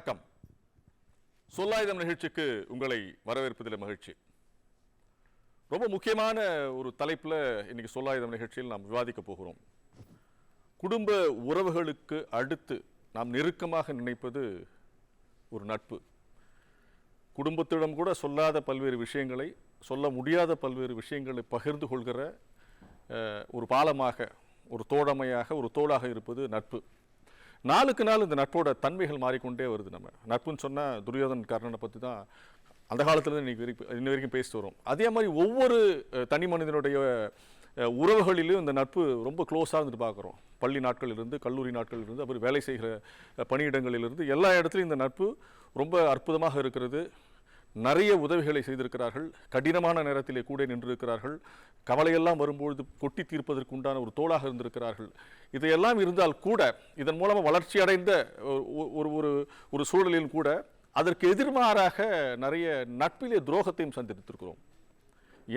வணக்கம். சொல்லாயுதம் நிகழ்ச்சிக்கு உங்களை வரவேற்பதில் மகிழ்ச்சி. ரொம்ப முக்கியமான ஒரு தலைப்பில் இன்னைக்கு சொல்லாயுதம் நிகழ்ச்சியில் நாம் விவாதிக்க போகிறோம். குடும்ப உறவுகளுக்கு அடுத்து நாம் நெருக்கமாக நினைப்பது ஒரு நட்பு. குடும்பத்திடம் கூட சொல்லாத பல்வேறு விஷயங்களை, சொல்ல முடியாத பல்வேறு விஷயங்களை பகிர்ந்து கொள்கிற ஒரு பாலமாக, ஒரு தோழமையாக, ஒரு தோளாக இருப்பது நட்பு. நாளுக்கு நாள் இந்த நட்போட தன்மைகள் மாறிக்கொண்டே வருது. நம்ம நட்புன்னு சொன்னால் துரியோதன் கர்ணனை பற்றி தான் அந்த காலத்துலேருந்து இன்ன வரைக்கும் பேசிட்டு வரும். அதே மாதிரி ஒவ்வொரு தனி மனிதனுடைய உறவுகளிலும் இந்த நட்பு ரொம்ப க்ளோஸாக இருந்துட்டு பார்க்குறோம். பள்ளி நாட்களிலிருந்து, கல்லூரி நாட்களிலிருந்து, அப்புறம் வேலை செய்கிற பணியிடங்களிலிருந்து எல்லா இடத்துலையும் இந்த நட்பு ரொம்ப அற்புதமாக இருக்கிறது. நிறைய உதவிகளை செய்திருக்கிறார்கள். கடினமான நேரத்திலே கூட நின்றிருக்கிறார்கள். கவலையெல்லாம் வரும்பொழுது கொட்டி தீர்ப்பதற்கு உண்டான ஒரு தோளாக இருந்திருக்கிறார்கள். இதையெல்லாம் இருந்தால் கூட, இதன் மூலமாக வளர்ச்சி அடைந்த ஒரு சூழலில் கூட அதற்கு எதிர்மாறாக நிறைய நட்பிலே துரோகத்தையும் சந்தித்திருக்கிறோம்,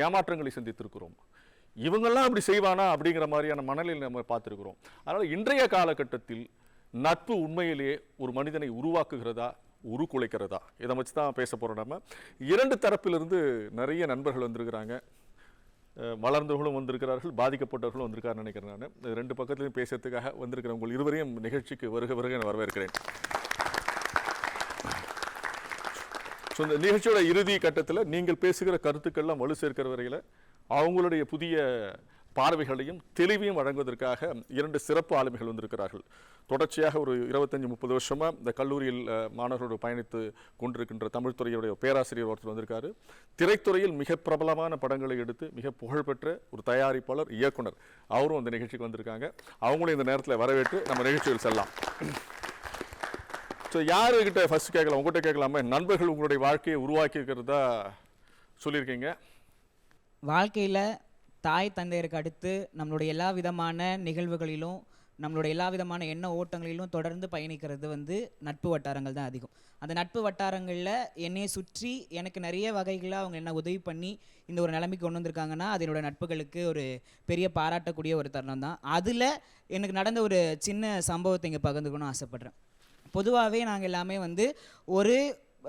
ஏமாற்றங்களை சந்தித்திருக்கிறோம். இவங்கெல்லாம் அப்படி செய்வானா அப்படிங்கிற மாதிரியான மனநிலையில் நம்ம பார்த்துருக்கிறோம். அதனால் இன்றைய காலகட்டத்தில் நட்பு உண்மையிலேயே ஒரு மனிதனை உருவாக்குகிறதா, உருக்குலைக்கிறதா, இதை வச்சு தான் பேச போகிறோம். நம்ம இரண்டு தரப்பிலிருந்து நிறைய நண்பர்கள் வந்திருக்கிறாங்க. வளர்ந்தவர்களும் வந்திருக்கிறார்கள், பாதிக்கப்பட்டவர்களும் வந்திருக்காருன்னு நினைக்கிறேன். நான் ரெண்டு பக்கத்துலையும் பேசுறதுக்காக வந்திருக்கிற உங்கள் இருவரையும் நிகழ்ச்சிக்கு வருக நான் வரவேற்கிறேன். ஸோ இந்த நிகழ்ச்சியோட இறுதி கட்டத்தில் நீங்கள் பேசுகிற கருத்துக்கள்லாம் வலு சேர்க்கிற வரையில் அவங்களுடைய புதிய பார்வைகளையும் தெளிவையும் வழங்குவதற்காக இரண்டு சிறப்பு ஆளுமைகள் வந்திருக்கிறார்கள். தொடர்ச்சியாக ஒரு 25-30 வருஷமாக இந்த கல்லூரியில் மாணவர்களோடு பயணித்து கொண்டிருக்கின்ற தமிழ் துறையுடைய பேராசிரியர் ஒருத்தர் வந்திருக்காரு. திரைத்துறையில் மிக பிரபலமான படங்களை எடுத்து மிக புகழ்பெற்ற ஒரு தயாரிப்பாளர், இயக்குனர், அவரும் அந்த நிகழ்ச்சிக்கு வந்திருக்காங்க. அவங்களும் இந்த நேரத்தில் வரவேற்று நம்ம நிகழ்ச்சியில் செல்லலாம். ஸோ யாருக்கிட்ட ஃபர்ஸ்ட் கேட்கலாம்? உங்கள்கிட்ட கேட்கலாமே. நண்பர்கள் உங்களுடைய வாழ்க்கையை உருவாக்கி இருக்கிறதா சொல்லியிருக்கீங்க. வாழ்க்கையில் தாய் தந்தையருக்கு அடுத்து நம்மளுடைய எல்லா விதமான நிகழ்வுகளிலும், நம்மளுடைய எல்லா விதமான எண்ண ஓட்டங்களிலும் தொடர்ந்து பயணிக்கிறது நட்பு வட்டாரங்கள் தான் அதிகம். அந்த நட்பு வட்டாரங்களில் என்னையை சுற்றி எனக்கு நிறைய வகைகளில் அவங்க என்ன உதவி பண்ணி இந்த ஒரு நிலைமைக்கு கொண்டு வந்திருக்காங்கன்னா, அது என்னோட நட்புகளுக்கு ஒரு பெரிய பாராட்டக்கூடிய ஒரு தருணம் தான். அதில் எனக்கு நடந்த ஒரு சின்ன சம்பவத்தை இங்கே பகிர்ந்துக்கணும்னு ஆசைப்பட்றேன். பொதுவாகவே நாங்கள் எல்லாமே ஒரு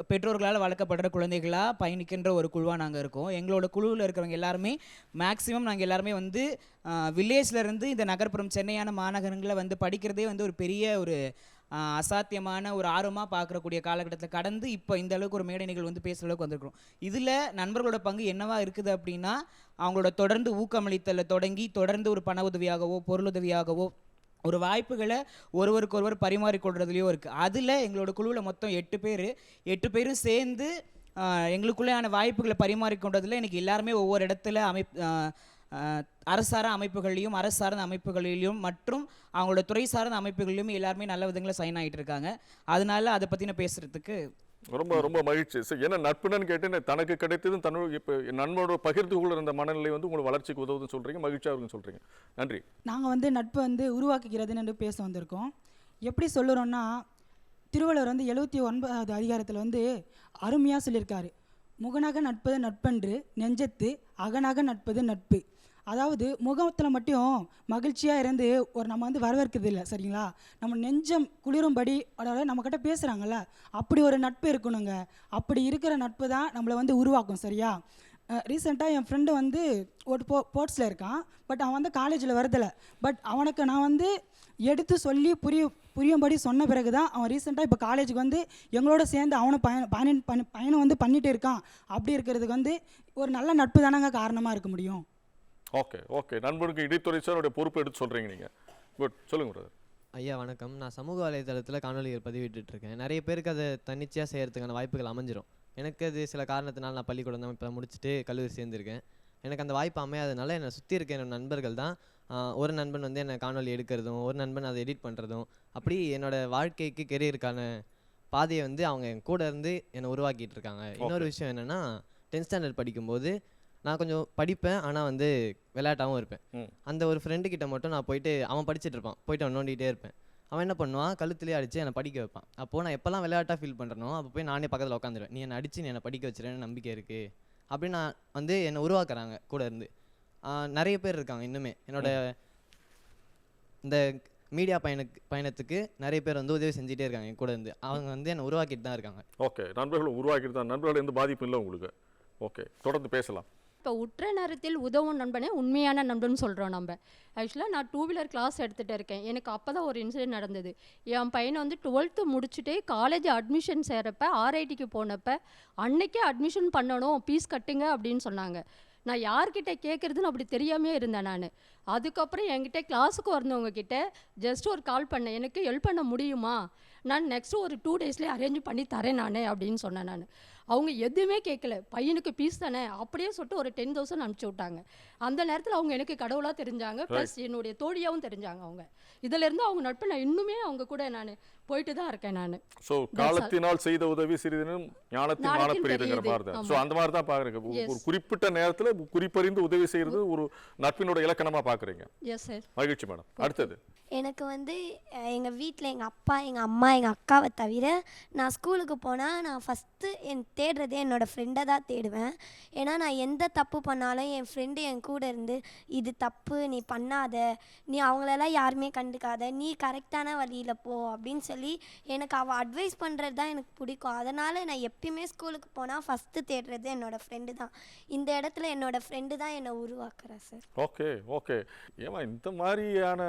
பெற்றோர்களால் வளர்க்கப்படுற குழந்தைகளாக பயணிக்கின்ற ஒரு குழுவாக நாங்கள் இருக்கோம். எங்களோட குழுவில் இருக்கிறவங்க எல்லாருமே மேக்ஸிமம் நாங்கள் எல்லாருமே வில்லேஜ்லேருந்து இந்த நகர்ப்புறம் சென்னையான மாநகரங்களில் படிக்கிறதே ஒரு பெரிய ஒரு அசாத்தியமான ஒரு ஆர்வமாக பார்க்கக்கூடிய காலகட்டத்தில் கடந்து இப்போ இந்த அளவுக்கு ஒரு மேடை நிகழ்வு பேசுகிற அளவுக்கு வந்திருக்கிறோம். இதில் நண்பர்களோட பங்கு என்னவா இருக்குது அப்படின்னா, அவங்களோட தொடர்ந்து ஊக்கமளித்தலை தொடங்கி தொடர்ந்து ஒரு பண உதவியாகவோ பொருளுதவியாகவோ ஒரு வாய்ப்புகளை ஒருவருக்கொருவர் பரிமாறிக்கொள்றதுலையோ இருக்குது. அதில் எங்களோட குழுவில் மொத்தம் 8 பேரும் சேர்ந்து எங்களுக்குள்ளேயான வாய்ப்புகளை பரிமாறிக்கொண்டதில் எனக்கு எல்லாருமே ஒவ்வொரு இடத்துல அரசார அமைப்புகளையும், அரசு சார்ந்த அமைப்புகளிலும் மற்றும் அவங்களோட துறை சார்ந்த அமைப்புகளிலும் எல்லாருமே நல்ல விதங்களில் சைன் ஆகிட்டு இருக்காங்க. அதனால அதை பற்றின பேசுகிறதுக்கு ரொம்ப ரொம்ப மகிழ்ச்சி. ஏன்னா நட்புன்னு கேட்டு தனக்கு கிடைத்ததும் தன்னோட இப்போ நண்பனோட பகிர்ந்து கொள்ள இருந்த மனநிலை உங்களுக்கு வளர்ச்சிக்கு உதவுதுன்னு சொல்கிறீங்க, மகிழ்ச்சியாக இருக்குன்னு சொல்கிறீங்க. நன்றி. நாங்கள் நட்பு உருவாக்குகிறதுன்னு பேச வந்திருக்கோம். எப்படி சொல்லுறோன்னா, திருவள்ளுவர் 79வது அதிகாரத்தில் அருமையாக சொல்லியிருக்காரு. முகனாக நட்பது நட்பன்று, நெஞ்சத்து அகனாக நட்பது நட்பு. அதாவது முகத்தில் மட்டும் மகிழ்ச்சியாக இருந்து ஒரு நம்ம வரவேற்கிறது இல்லை, சரிங்களா? நம்ம நெஞ்சம் குளிரும்படி அதாவது நம்மக்கிட்ட பேசுகிறாங்கல்ல, அப்படி ஒரு நட்பு இருக்கணுங்க. அப்படி இருக்கிற நட்பு தான் நம்மளை உருவாக்கும், சரியா? ரீசெண்டாக என் ஃப்ரெண்டு ஒரு ஸ்போர்ட்ஸில் இருக்கான். பட் அவன் காலேஜில் வரதில்லை. பட் அவனுக்கு நான் எடுத்து சொல்லி புரியும்படி சொன்ன பிறகு தான் அவன் ரீசெண்டாக இப்போ காலேஜுக்கு எங்களோட சேர்ந்து அவனை பயணம் பண்ணிகிட்டு இருக்கான். அப்படி இருக்கிறதுக்கு ஒரு நல்ல நட்பு தானங்க காரணமாக இருக்க முடியும். ஓகே நண்பருக்கு இடைத்துறை சார் பொறுப்பு எடுத்து சொல்கிறீங்க நீங்கள். குட், சொல்லுங்க பிரதர். ஐயா வணக்கம். நான் சமூக வலைதளத்தில் காணொலிகள் பதிவிட்டுருக்கேன். நிறைய பேருக்கு அதை தன்னிச்சையாக செய்கிறதுக்கான வாய்ப்புகள் அமைஞ்சிரும். எனக்கு அது சில காரணத்தினால் நான் பள்ளிக்கூடம் தான் இப்போ முடிச்சுட்டு கல்லூரி சேர்ந்துருக்கேன். எனக்கு அந்த வாய்ப்பு அமையாதனால என்னை சுற்றி இருக்க என்னோட நண்பர்கள் தான், ஒரு நண்பன் என்னை காணொலி எடுக்கிறதும், ஒரு நண்பன் அதை எடிட் பண்ணுறதும், அப்படி என்னோடய வாழ்க்கைக்கு கெரியருக்கான பாதையை அவங்க என் கூட இருந்து என்னை உருவாக்கிட்டு இருக்காங்க. இன்னொரு விஷயம் என்னென்னா, 10th ஸ்டாண்டர்ட் படிக்கும்போது நான் கொஞ்சம் படிப்பேன், ஆனால் விளையாட்டாகவும் இருப்பேன். அந்த ஒரு ஃப்ரெண்டுக்கிட்ட மட்டும் நான் போயிட்டு, அவன் படிச்சுட்டு இருப்பான், போயிட்டு அவன் நோண்டிகிட்டே இருப்பேன். அவன் என்ன பண்ணுவான், கழுத்துலேயே அடித்து என்னை படிக்க வைப்பான். அப்போது நான் எப்போல்லாம் விளையாட்டாக ஃபீல் பண்ணுறனோ அப்போ போய் நானே பக்கத்தில் உட்காந்துருவேன். நீ என்னை அடித்து நீ என்னை படிக்க வச்சுருன்னு நம்பிக்கை இருக்குது அப்படின்னு நான் என்னை உருவாக்குறாங்க கூட இருந்து. நிறைய பேர் இருக்காங்க இன்னுமே. என்னோட இந்த மீடியா பயணத்துக்கு நிறைய பேர் வந்து உதவி செஞ்சுட்டே இருக்காங்க என் கூட இருந்து. அவங்க வந்து என்னை உருவாக்கிட்டு தான் இருக்காங்க. ஓகே, நண்பர்கள் உருவாக்கிட்டு தான். நண்பர்கள் எந்த பாதிப்பும் இல்லை உங்களுக்கு. ஓகே, தொடர்ந்து பேசலாம். இப்போ உற்ற நேரத்தில் உதவும் நண்பனே உண்மையான நண்பன் சொல்கிறோம் நம்ம. ஆக்சுவலாக நான் 2 வீலர் கிளாஸ் எடுத்துகிட்டு இருக்கேன். எனக்கு அப்போ தான் ஒரு இன்சிடென்ட் நடந்தது. என் பையனை வந்து 12th முடிச்சுட்டு காலேஜ் அட்மிஷன் சேரப்ப ஆர்ஐடிக்கு போனப்போ அன்னைக்கே அட்மிஷன் பண்ணணும், ஃபீஸ் கட்டுங்க அப்படின்னு சொன்னாங்க. நான் யார்கிட்ட கேட்குறதுன்னு அப்படி தெரியாமே இருந்தேன் நான். அதுக்கப்புறம் என்கிட்ட கிளாஸுக்கு வந்தவங்க கிட்ட ஜஸ்ட் ஒரு கால் பண்ணேன், எனக்கு ஹெல்ப் பண்ண முடியுமா, நான் நெக்ஸ்ட்டு ஒரு 2 டேஸ்லேயே அரேஞ்ச் பண்ணி தரேன் நான் அப்படின்னு சொன்னேன் நான். அவங்க எதுவுமே கேட்கல, பையனுக்கு ஃபீஸ் தானே அப்படியே சொல்லிட்டு ஒரு 10,000 அனுப்பிச்சி விட்டாங்க. அந்த நேரத்தில் அவங்க எனக்கு கடவுளாக தெரிஞ்சாங்க, ப்ளஸ் என்னுடைய தோழியாகவும் தெரிஞ்சாங்க. அவங்க இதிலேருந்து அவங்க நட்பு நான் இன்னுமே அவங்க கூட நான் போயிட்டு தான் இருக்கேன் நான். ஸோ காலத்தினால் செய்த உதவி சிறிதனும் ஞானத்தின் மானப்பெரியதுங்கிற மாதிரி தான். ஸோ அந்த மாதிரி தான் பார்க்குறீங்க. ஒரு குறிப்பிட்ட நேரத்தில் குறிப்பறிந்து உதவி செய்கிறது ஒரு நட்பினோட இலக்கணமாக பார்க்குறீங்க. Yes sir. மகிழ்ச்சி மேடம். அடுத்தது எனக்கு வந்து எங்கள் வீட்டில் எங்கள் அப்பா, எங்கள் அம்மா, எங்கள் அக்காவை தவிர நான் ஸ்கூலுக்கு போனால் நான் ஃபஸ்ட்டு தேடுறதே என்னோடய ஃப்ரெண்டை தான் தேடுவேன். ஏன்னா நான் எந்த தப்பு பண்ணாலும் என் ஃப்ரெண்டு என் கூட இருந்து இது தப்பு, நீ பண்ணாத, நீ அவங்களெல்லாம் யாருமே கண்டுக்காத, நீ கரெக்டான வழியில் போ அப்படின்னு சொல்லி எனக்கு அவள் அட்வைஸ் பண்ணுறது தான் எனக்கு பிடிக்கும். அதனால் நான் எப்பயுமே ஸ்கூலுக்கு போனால் ஃபஸ்ட்டு தேடுறது என்னோடய ஃப்ரெண்டு தான். இந்த இடத்துல என்னோடய ஃப்ரெண்டு தான் என்னை உருவாக்குறா சார். Okay okay. ஏமா இந்த மாதிரியான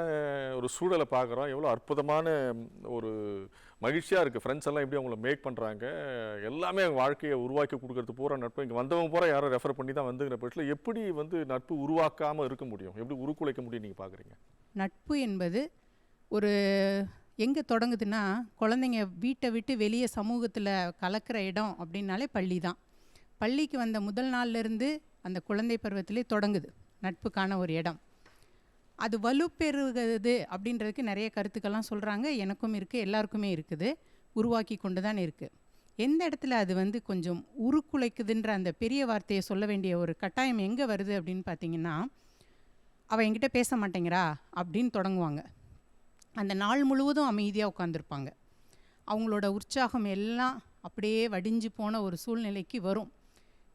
ஒரு சூழலை பார்க்குறோம், எவ்வளோ அற்புதமான ஒரு மகிழ்ச்சியாக இருக்குது. ஃப்ரெண்ட்ஸ் எல்லாம் எப்படி அவங்கள மேக் பண்ணுறாங்க, எல்லாமே அவங்க வாழ்க்கையை உருவாக்கி கொடுக்கறது பூரா நட்பு. இங்கே வந்தவங்க பூரா யாரும் ரெஃபர் பண்ணி தான் வந்துங்கிற பட்சத்தில் எப்படி வந்து நட்பு உருவாக்காமல் இருக்க முடியும், எப்படி உருக்குலைக்க முடியும் நீங்கள் பார்க்குறீங்க? நட்பு என்பது ஒரு எங்கே தொடங்குதுன்னா, குழந்தைங்க வீட்டை விட்டு வெளியே சமூகத்தில் கலக்கிற இடம் அப்படின்னாலே பள்ளி தான். பள்ளிக்கு வந்த முதல் நாள்லேருந்து அந்த குழந்தை பருவத்திலே தொடங்குது நட்புக்கான ஒரு இடம். அது வலுப்பெறுகிறது அப்படின்றதுக்கு நிறைய கருத்துக்கள்லாம் சொல்கிறாங்க. எனக்கும் இருக்குது, எல்லாருக்குமே இருக்குது, உருவாக்கி கொண்டு தான் இருக்குது. எந்த இடத்துல அது வந்து கொஞ்சம் உருக்குலைக்குதுன்ற அந்த பெரிய வார்த்தையை சொல்ல வேண்டிய ஒரு கட்டாயம் எங்கே வருது அப்படின்னு பார்த்தீங்கன்னா, அவள் என்கிட்ட பேச மாட்டேங்கிறா அப்படின்னு தொடங்குவாங்க. அந்த நாள் முழுவதும் அமைதியாக உட்காந்துருப்பாங்க. அவங்களோட உற்சாகம் எல்லாம் அப்படியே வடிஞ்சு போன ஒரு சூழ்நிலைக்கு வரும்.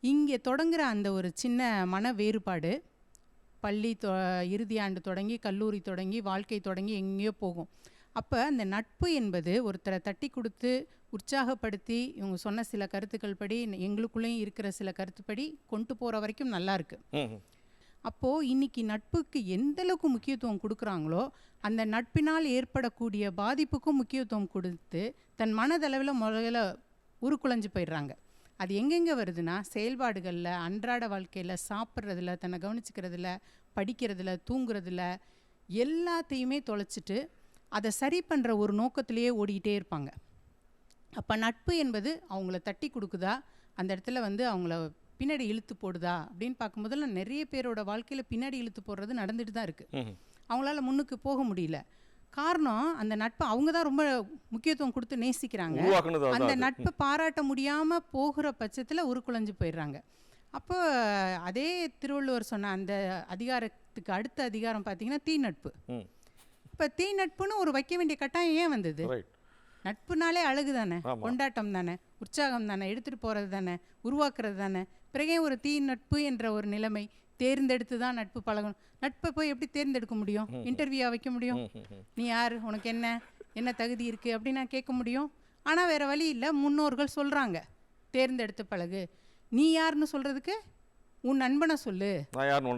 இங்கே தொடங்குகிற அந்த ஒரு சின்ன மன வேறுபாடு பள்ளி இறுதி ஆண்டு தொடங்கி, கல்லூரி தொடங்கி, வாழ்க்கை தொடங்கி எங்கேயோ போகும். அப்போ அந்த நட்பு என்பது ஒருத்தரை தட்டி கொடுத்து உற்சாகப்படுத்தி இவங்க சொன்ன சில கருத்துக்கள் படி எங்களுக்குள்ளேயும் இருக்கிற சில கருத்துப்படி கொண்டு போகிற வரைக்கும் நல்லா இருக்குது. அப்போது இன்றைக்கி நட்புக்கு எந்தளவுக்கு முக்கியத்துவம் கொடுக்குறாங்களோ அந்த நட்பினால் ஏற்படக்கூடிய பாதிப்புக்கும் முக்கியத்துவம் கொடுத்து தன் மனதளவில் முதல்ல உருக்குலைஞ்சு போயிடுறாங்க. அது எங்கெங்கே வருதுன்னா, செயல்பாடுகளில், அன்றாட வாழ்க்கையில், சாப்பிட்றதுல, தன்னை கவனிச்சிக்கிறதுல, படிக்கிறதுல, தூங்குறதுல எல்லாத்தையுமே தொலைச்சிட்டு அதை சரி பண்ணுற ஒரு நோக்கத்திலேயே ஓடிக்கிட்டே இருப்பாங்க. அப்போ நட்பு என்பது அவங்கள தட்டி கொடுக்குதா, அந்த இடத்துல வந்து அவங்கள பின்னாடி இழுத்து போடுதா அப்படின்னு பார்க்கும்போதுல நிறைய பேரோட வாழ்க்கையில் பின்னாடி இழுத்து போடுறது நடந்துட்டு தான் இருக்குது. அவங்களால முன்னுக்கு போக முடியல. காரணம், அந்த நட்பை அவங்க தான் ரொம்ப முக்கியத்துவம் கொடுத்து நேசிக்கிறாங்க. அந்த நட்பை பாராட்ட முடியாமல் போகிற பட்சத்தில் உருக்குலைஞ்சு போயிடுறாங்க. அப்போ அதே திருவள்ளுவர் சொன்ன அந்த அதிகாரத்துக்கு அடுத்த அதிகாரம் பார்த்தீங்கன்னா தீ நட்பு. இப்போ தீ நட்புன்னு ஒரு வைக்க வேண்டிய கட்டாயம் ஏன் வந்தது? நட்புனாலே அழகு தானே, கொண்டாட்டம் தானே, உற்சாகம் தானே, எடுத்துகிட்டு போகிறது தானே, உருவாக்குறது தானே. பிறகே ஒரு தீ நட்பு என்ற ஒரு நிலைமை. தேர்ந்தெடுத்து தான் நட்பு பழகணும். நட்பை போய் எப்படி தேர்ந்தெடுக்க முடியும்? இன்டர்வியூவாக வைக்க முடியும்? நீ யார், உனக்கு என்ன தகுதி இருக்குது அப்படின்னு நான் கேட்க முடியும். ஆனால் வேறு வழி இல்லை, முன்னோர்கள் சொல்கிறாங்க தேர்ந்தெடுத்து பழகு. நீ யாருன்னு சொல்கிறதுக்கு உன் நண்பனை சொல்லு, நான் யாருன்னு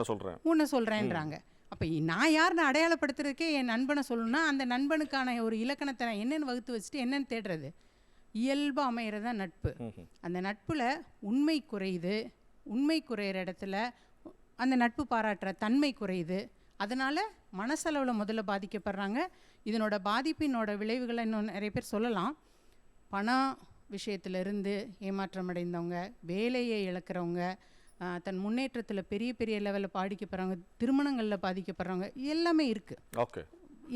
உன்னை சொல்கிறேன்றாங்க. அப்போ நான் யாருன்னு அடையாளப்படுத்துறதுக்கே என் நண்பனை சொல்லணும்னா அந்த நண்பனுக்கான ஒரு இலக்கணத்தை நான் என்னென்னு வகுத்து வச்சுட்டு என்னென்னு தேடுறது? இயல்பாக அமைகிறது தான் நட்பு. அந்த நட்பில் உண்மை குறையுது. உண்மை குறையிற இடத்துல அந்த நட்பு பாராட்டுற தன்மை குறையுது. அதனால் மனசளவில் முதல்ல பாதிக்கப்படுறாங்க. இதனோட பாதிப்பினோட விளைவுகளை இன்னும் நிறைய பேர் சொல்லலாம். பணம் விஷயத்திலிருந்து ஏமாற்றம் அடைந்தவங்க, வேலையை இழக்கிறவங்க, தன் முன்னேற்றத்தில் பெரிய பெரிய லெவலில் பாதிக்கப்படுறவங்க, திருமணங்களில் பாதிக்கப்படுறவங்க, எல்லாமே இருக்குது,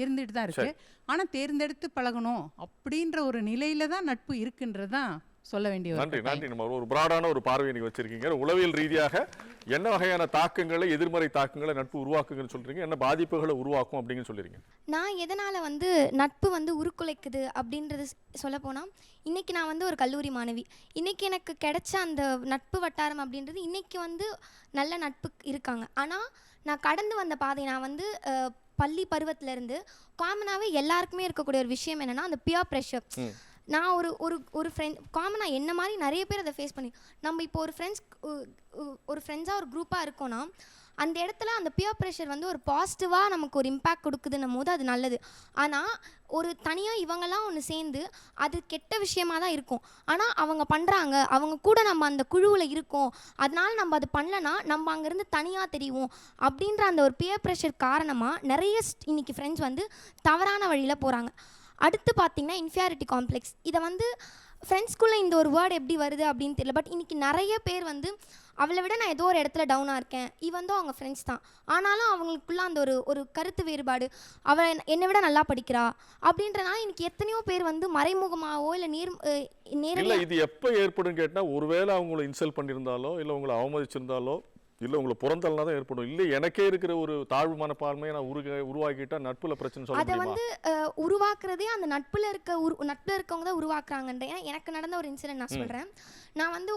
இருந்துட்டு தான் இருக்குது. ஆனால் தேர்ந்தெடுத்து பழகணும் அப்படின்ற ஒரு நிலையில தான் நட்பு இருக்குன்றது தான் சொல்ல வேண்டிய. நன்றி. நம்ம ஒரு பிராடான ஒரு பார்வையை நீங்கள் வச்சிருக்கீங்க. உளவியல் ரீதியாக என்ன வகையான தாக்கங்களை, எதிர்மறை தாக்கங்களை நட்பு உருவாக்குங்கன்னு சொல்றீங்க, என்ன பாதிப்புகளை உருவாக்கும் அப்படின்னு சொல்லிருங்க. நான் எதனால் வந்து நட்பு வந்து உருக்குலைக்குது அப்படின்றது சொல்ல போனால், இன்றைக்கி நான் வந்து ஒரு கல்லூரி மாணவி. இன்றைக்கி எனக்கு கிடைச்ச அந்த நட்பு வட்டாரம் அப்படின்றது இன்றைக்கி வந்து நல்ல நட்பு இருக்காங்க. ஆனால் நான் கடந்து வந்த பாதை, நான் வந்து பள்ளி பருவத்திலேருந்து காமனாகவே எல்லாருக்குமே இருக்கக்கூடிய ஒரு விஷயம் என்னென்னா அந்த பியர் ப்ரெஷர். நான் ஒரு ஃப்ரெண்ட் காமனாக என்ன மாதிரி நிறைய பேர் அதை ஃபேஸ் பண்ணி, நம்ம இப்போ ஒரு ஃப்ரெண்ட்ஸாக ஒரு குரூப்பாக இருக்கோன்னா அந்த இடத்துல அந்த பியர் ப்ரெஷர் வந்து ஒரு பாசிட்டிவாக நமக்கு ஒரு இம்பேக்ட் கொடுக்குதுன்னும் போது அது நல்லது. ஆனால் ஒரு தனியாக இவங்கெல்லாம் ஒன்று சேர்ந்து அது கெட்ட விஷயமாக தான் இருக்கும். ஆனால் அவங்க பண்ணுறாங்க, அவங்க கூட நம்ம அந்த குழுவில் இருக்கோம், அதனால நம்ம அது பண்ணலன்னா நம்ம அங்கேருந்து தனியாக தெரியும் அப்படின்ற அந்த ஒரு பியர் ப்ரெஷர் காரணமாக நிறைய இன்றைக்கி ஃப்ரெண்ட்ஸ் வந்து தவறான வழியில் போகிறாங்க. அடுத்து பார்த்திங்கன்னா இன்ஃபியாரிட்டி காம்ப்ளெக்ஸ். இதை வந்து ஃப்ரெண்ட்ஸ்குள்ளே இந்த ஒரு வேர்டு எப்படி வருது அப்படின்னு தெரியல. பட் இன்றைக்கி நிறைய பேர் வந்து அவளை விட நான் ஏதோ ஒரு இடத்துல டவுனாக இருக்கேன், வந்து அவங்க ஃப்ரெண்ட்ஸ் தான், ஆனாலும் அவங்களுக்குள்ள அந்த ஒரு கருத்து வேறுபாடு, அவள் என்னை விட நல்லா படிக்கிறா அப்படின்றனால இன்றைக்கி எத்தனையோ பேர் வந்து மறைமுகமாகவோ இல்லை நேரில் இது எப்போ ஏற்படும் கேட்டால், ஒருவேளை அவங்கள இன்சல்ட் பண்ணியிருந்தாலோ இல்லை உங்களை அவமதிச்சிருந்தாலோ இல்லை உங்களை புறந்தல்னா தான் ஏற்படும். இல்லை எனக்கே இருக்கிற ஒரு தாழ்வு மனப்பான்மையை நான் உருவாக்கிட்டா நட்புல பிரச்சனை சொல்ல அதை வந்து உருவாக்குறதே அந்த நட்பில் இருக்கவங்க தான் உருவாக்குறாங்கன்ற. ஏன்னா எனக்கு நடந்த ஒரு இன்சிடென்ட் நான் சொல்கிறேன். நான் வந்து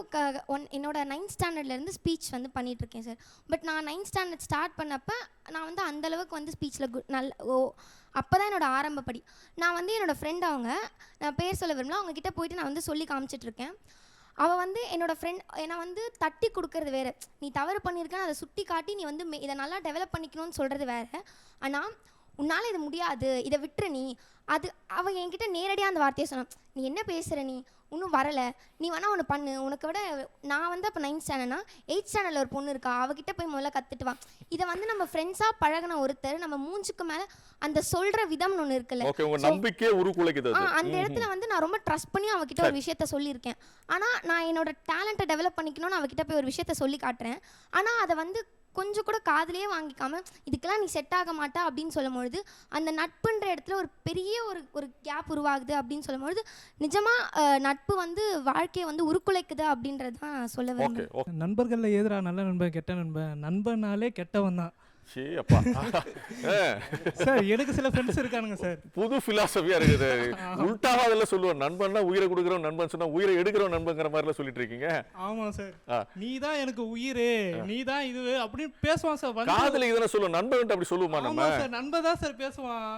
என்னோட 9th ஸ்டாண்டர்ட்லேருந்து ஸ்பீச் வந்து பண்ணிகிட்ருக்கேன் சார். பட் நான் 9th ஸ்டாண்டர்ட் ஸ்டார்ட் பண்ணப்போ நான் வந்து அந்தளவுக்கு வந்து ஸ்பீச்சில் அப்போ தான் என்னோடய ஆரம்பப்படி. நான் வந்து என்னோடய ஃப்ரெண்ட், நான் பேர் சொல்ல விரும்பல, அவங்கக்கிட்ட போயிட்டு நான் வந்து சொல்லி காமிச்சிட்ருக்கேன். அவள் வந்து என்னோடய ஃப்ரெண்ட் என்னை வந்து தட்டி கொடுக்கறது வேறு, நீ தவறு பண்ணியிருக்கேன்னு அதை சுட்டி காட்டி நீ வந்து இதை நல்லா டெவலப் பண்ணிக்கணும்னு சொல்கிறது வேறு. ஆனால் உன்னால் இது முடியாது, இதை விட்டுரு நீ. அது அவள் என்கிட்ட நேரடியாக அந்த வார்த்தையை சொன்னான், நீ என்ன பேசுகிற, நீ இன்னும் வரலை, நீ வேணா ஒன்று பண்ணு, உனக்கு விட நான் வந்து அப்போ 9th ஸ்டாண்டர்ட்னா 8th ஸ்டாண்டர்டில் ஒரு பொண்ணு இருக்கா, அவகிட்ட போய் முதல்ல கற்றுட்டு வா. இதை வந்து நம்ம ஃப்ரெண்ட்ஸாக பழகின ஒருத்தர் நம்ம மூஞ்சுக்கு மேலே அந்த சொல்கிற விதம்னு ஒன்று இருக்குல்ல, அந்த இடத்துல வந்து நான் ரொம்ப ட்ரஸ்ட் பண்ணி அவகிட்ட ஒரு விஷயத்த சொல்லியிருக்கேன். ஆனால் நான் என்னோட டேலண்ட்டை டெவலப் பண்ணிக்கணும்னு அவகிட்ட போய் ஒரு விஷயத்த சொல்லி காட்டுறேன். ஆனால் அதை வந்து கொஞ்சம் கூட காதலையே வாங்கிக்காம இதுக்கெல்லாம் நீ செட் ஆக மாட்டா அப்படின்னு சொல்லும்பொழுது அந்த நட்புன்ற இடத்துல ஒரு பெரிய ஒரு கேப் உருவாகுது அப்படின்னு சொல்லும்பொழுது நிஜமாக நட்பு வந்து வாழ்க்கையை வந்து உருக்குலைக்குது அப்படின்றது தான் சொல்ல விரும்புகிறேன். நண்பர்களில் எதிரா நல்ல நண்பன் கெட்ட நண்பன், நண்பனாலே கெட்டவன் தான் சார். எனக்கு சில ஃப்ரெண்ட்ஸ் இருக்கானுங்க சார், புது பிலாசபியா இருக்குது. உல்டாவா அதெல்லாம் சொல்லுவேன், நண்பன்னா உயிரை கொடுக்குறோம், நண்பன் சொன்னா உயிரை எடுக்கிறோம் நண்பங்கிற மாதிரிலாம் சொல்லிட்டு இருக்கீங்க. ஆமா சார், நீ தான் எனக்கு உயிர், நீ தான் இது அப்படின்னு பேசுவான் சார். காதலி இதெல்லாம் சொல்லுவோம், நண்பன் அப்படி சொல்லுவோமா நம்ம? சார் நண்பன் தான் சார் பேசுவான்.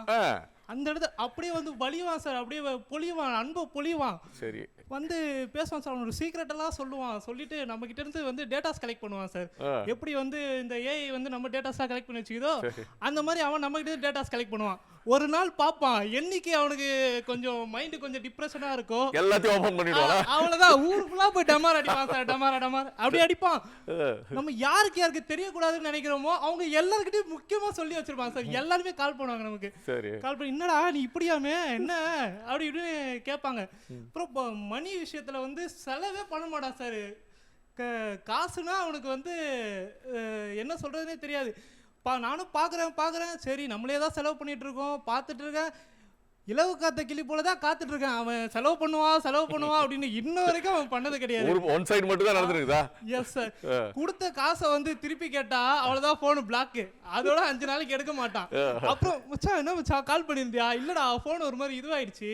அந்த இடத்துல அப்படியே வந்து வலிவான் சார், அப்படியே பொழிவான், அன்பை பொழிவான். சரி வந்து பேசுவான் சார், அவனோட சீக்ரெட் எல்லாம் சொல்லுவான். சொல்லிட்டு நம்ம கிட்ட இருந்து வந்து டேட்டாஸ் கலெக்ட் பண்ணுவான் சார். எப்படி வந்து இந்த ஏஐ வந்து நம்ம டேட்டாஸ்லாம் கலெக்ட் பண்ணி வச்சுக்கிதோ அந்த மாதிரி அவன் நம்ம கிட்ட டேட்டாஸ் கலெக்ட் பண்ணுவான். ஒரு நாள் பார்ப்பான், என்னைக்கு அவனுக்கு கொஞ்சம் மைண்டு கொஞ்சம் டிப்ரெஷனா இருக்கும், எல்லாத்தையும் ஓபன் பண்ணிடுவான். அவ்வளவுதான், ஊர் ஃபுல்லா போய் டமார் அடிப்பான் சார். டமார் அப்படி அடிப்பான். நம்ம யாருக்கு தெரியக்கூடாதுன்னு நினைக்கிறோமோ அவங்க எல்லாருக்கிட்டையும் முக்கியமா சொல்லி வச்சிருப்பான் சார். எல்லாருமே கால் பண்ணுவாங்க நமக்கு. கால் பண்ணி என்னடா நீ இப்படியாமே என்ன அப்படி இப்படின்னு கேட்பாங்க. அப்புறம் மணி விஷயத்துல வந்து செலவே பண்ண மாட்டான் சார். காசுனா அவனுக்கு வந்து என்ன சொல்றதுன்னே தெரியாது. நானும் பார்க்குறேன், சரி நம்மளே தான் செலவு பண்ணிட்டு இருக்கோம், பார்த்துட்டு இருக்கேன், இலவு காத்த கிளி போல தான் காத்துட்டு இருக்கேன். அவன் செலவு பண்ணுவான் அப்படின்னு இன்ன வரைக்கும் அவன் பண்ணது கிடையாது. ஒன் சைடு மட்டும் தான் நடந்துருக்குதா? Yes sir. கொடுத்த காசை வந்து திருப்பி கேட்டா அவ்வளவுதான், போன் பிளாக், அதோட 5 நாளைக்கு எடுக்க மாட்டான். அப்புறம் மச்சான் என்ன மச்சான் கால் பண்ணியிருந்தியா? இல்லடா போன் ஒரு மாதிரி இதுவாயிடுச்சு,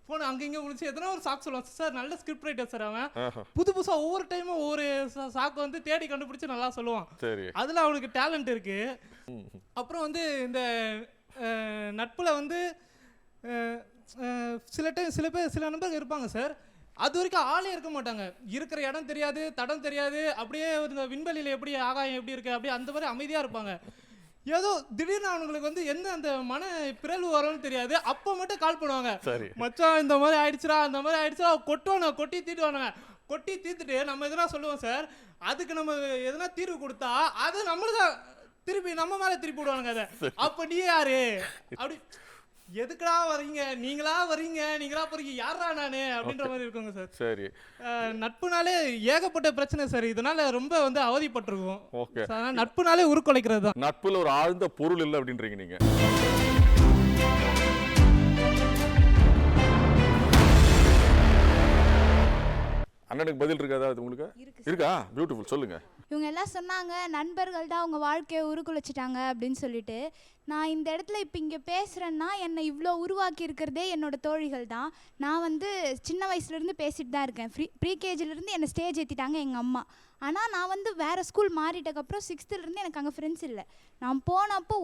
போன் அங்க இங்க முடிச்சு எதனா ஒரு சாக்கு சொல்லுவான் சார். நல்ல ஸ்கிரிப்ட் ரைட்டர் சார் அவன். புதுசா ஒவ்வொரு டைமும் ஒவ்வொரு சாக்கு வந்து தேடி கண்டுபிடிச்சு நல்லா சொல்லுவான். அதுல அவனுக்கு டேலண்ட் இருக்கு. அப்புறம் வந்து இந்த நட்புல வந்து சில நண்பர்கள் இருப்பாங்க சார், அது வரைக்கும் ஆளே இருக்க மாட்டாங்க. இருக்கிற இடம் தெரியாது, தடம் தெரியாது, அப்படியே இந்த விண்வெளியில் எப்படி ஆகாயம் எப்படி இருக்கு அப்படியே அந்த மாதிரி அமைதியாக இருப்பாங்க. ஏதோ திடீர்னு அவங்களுக்கு வந்து எந்த அந்த மன பிறழ்வு வரும்னு தெரியாது. அப்போ மட்டும் கால் பண்ணுவாங்க, மச்சான் இந்த மாதிரி ஆயிடுச்சுடா, அந்த மாதிரி ஆயிடுச்சுடா, கொட்டி தீட்டுவானுங்க. கொட்டி தீர்த்துட்டு நம்ம எதனா சொல்லுவோம் சார், அதுக்கு நம்ம எதனா தீர்வு கொடுத்தா அதை நம்மளுதான் திருப்பி நம்ம மேலே திருப்பி விடுவானுங்க. அதை அப்போ நீ யாரு அப்படி, எதுக்குடா வரீங்க, நீங்களா போறீங்க, யாரா நானு அப்படின்ற மாதிரி இருக்குங்க சார். சரி, நட்புனாலே ஏகப்பட்ட பிரச்சனை சார். இதனால ரொம்ப வந்து அவதிப்பட்டிருக்கும். ஓகே, நட்புனாலே உருக்குலைக்கிறது தான். நட்புல ஒரு ஆழ்ந்த பொருள் இல்லை அப்படின்றீங்க நீங்க. அண்ணனுக்கு பதில் இருக்காதா? அது உங்களுக்கு இருக்கா? பியூட்டிஃபுல், சொல்லுங்க. இவங்க எல்லாம் சொன்னாங்க நண்பர்கள் தான் அவங்க வாழ்க்கையை உருக்குலைச்சிட்டாங்க அப்படின்னு சொல்லிட்டு. நான் இந்த இடத்துல இப்போ இங்கே பேசுகிறேன்னா என்னை இவ்வளோ உருவாக்கி இருக்கிறதே என்னோடய தோழிகள் தான். நான் வந்து சின்ன வயசுலேருந்து பேசிட்டு தான் இருக்கேன். ப்ரீகேஜிலேருந்து என்னை ஸ்டேஜ் ஏற்றிட்டாங்க எங்கள் அம்மா. ஆனால் நான் வந்து வேறு ஸ்கூல் மாறிட்டக்கப்புறம் 6th எனக்கு அங்கே ஃப்ரெண்ட்ஸ் இல்லை. நான் போனப்போ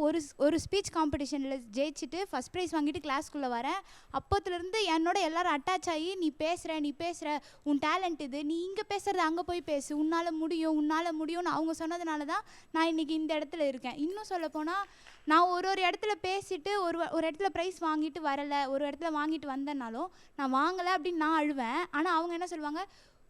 ஒரு ஸ்பீச் காம்படிஷனில் ஜெயிச்சுட்டு ஃபஸ்ட் ப்ரைஸ் வாங்கிட்டு கிளாஸ்க்குள்ளே வரேன். அப்போத்துலேருந்து என்னோட எல்லாரும் அட்டாச் ஆகி நீ பேசுகிற உன் டேலண்ட் இது, நீ இங்கே பேசுகிறது அங்கே போய் பேசு, உன்னால் முடியும்னு அவங்க சொன்னதுனால தான் நான் இன்றைக்கி இந்த இடத்துல இருக்கேன். இன்னும் சொல்லப்போனால் நான் ஒரு இடத்துல பேசிட்டு ஒரு இடத்துல ப்ரைஸ் வாங்கிட்டு வரலை, ஒரு இடத்துல வாங்கிட்டு வந்தேன்னாலும் நான் வாங்கலை அப்படின்னு நான் அழுவேன். ஆனால் அவங்க என்ன சொல்லுவாங்க,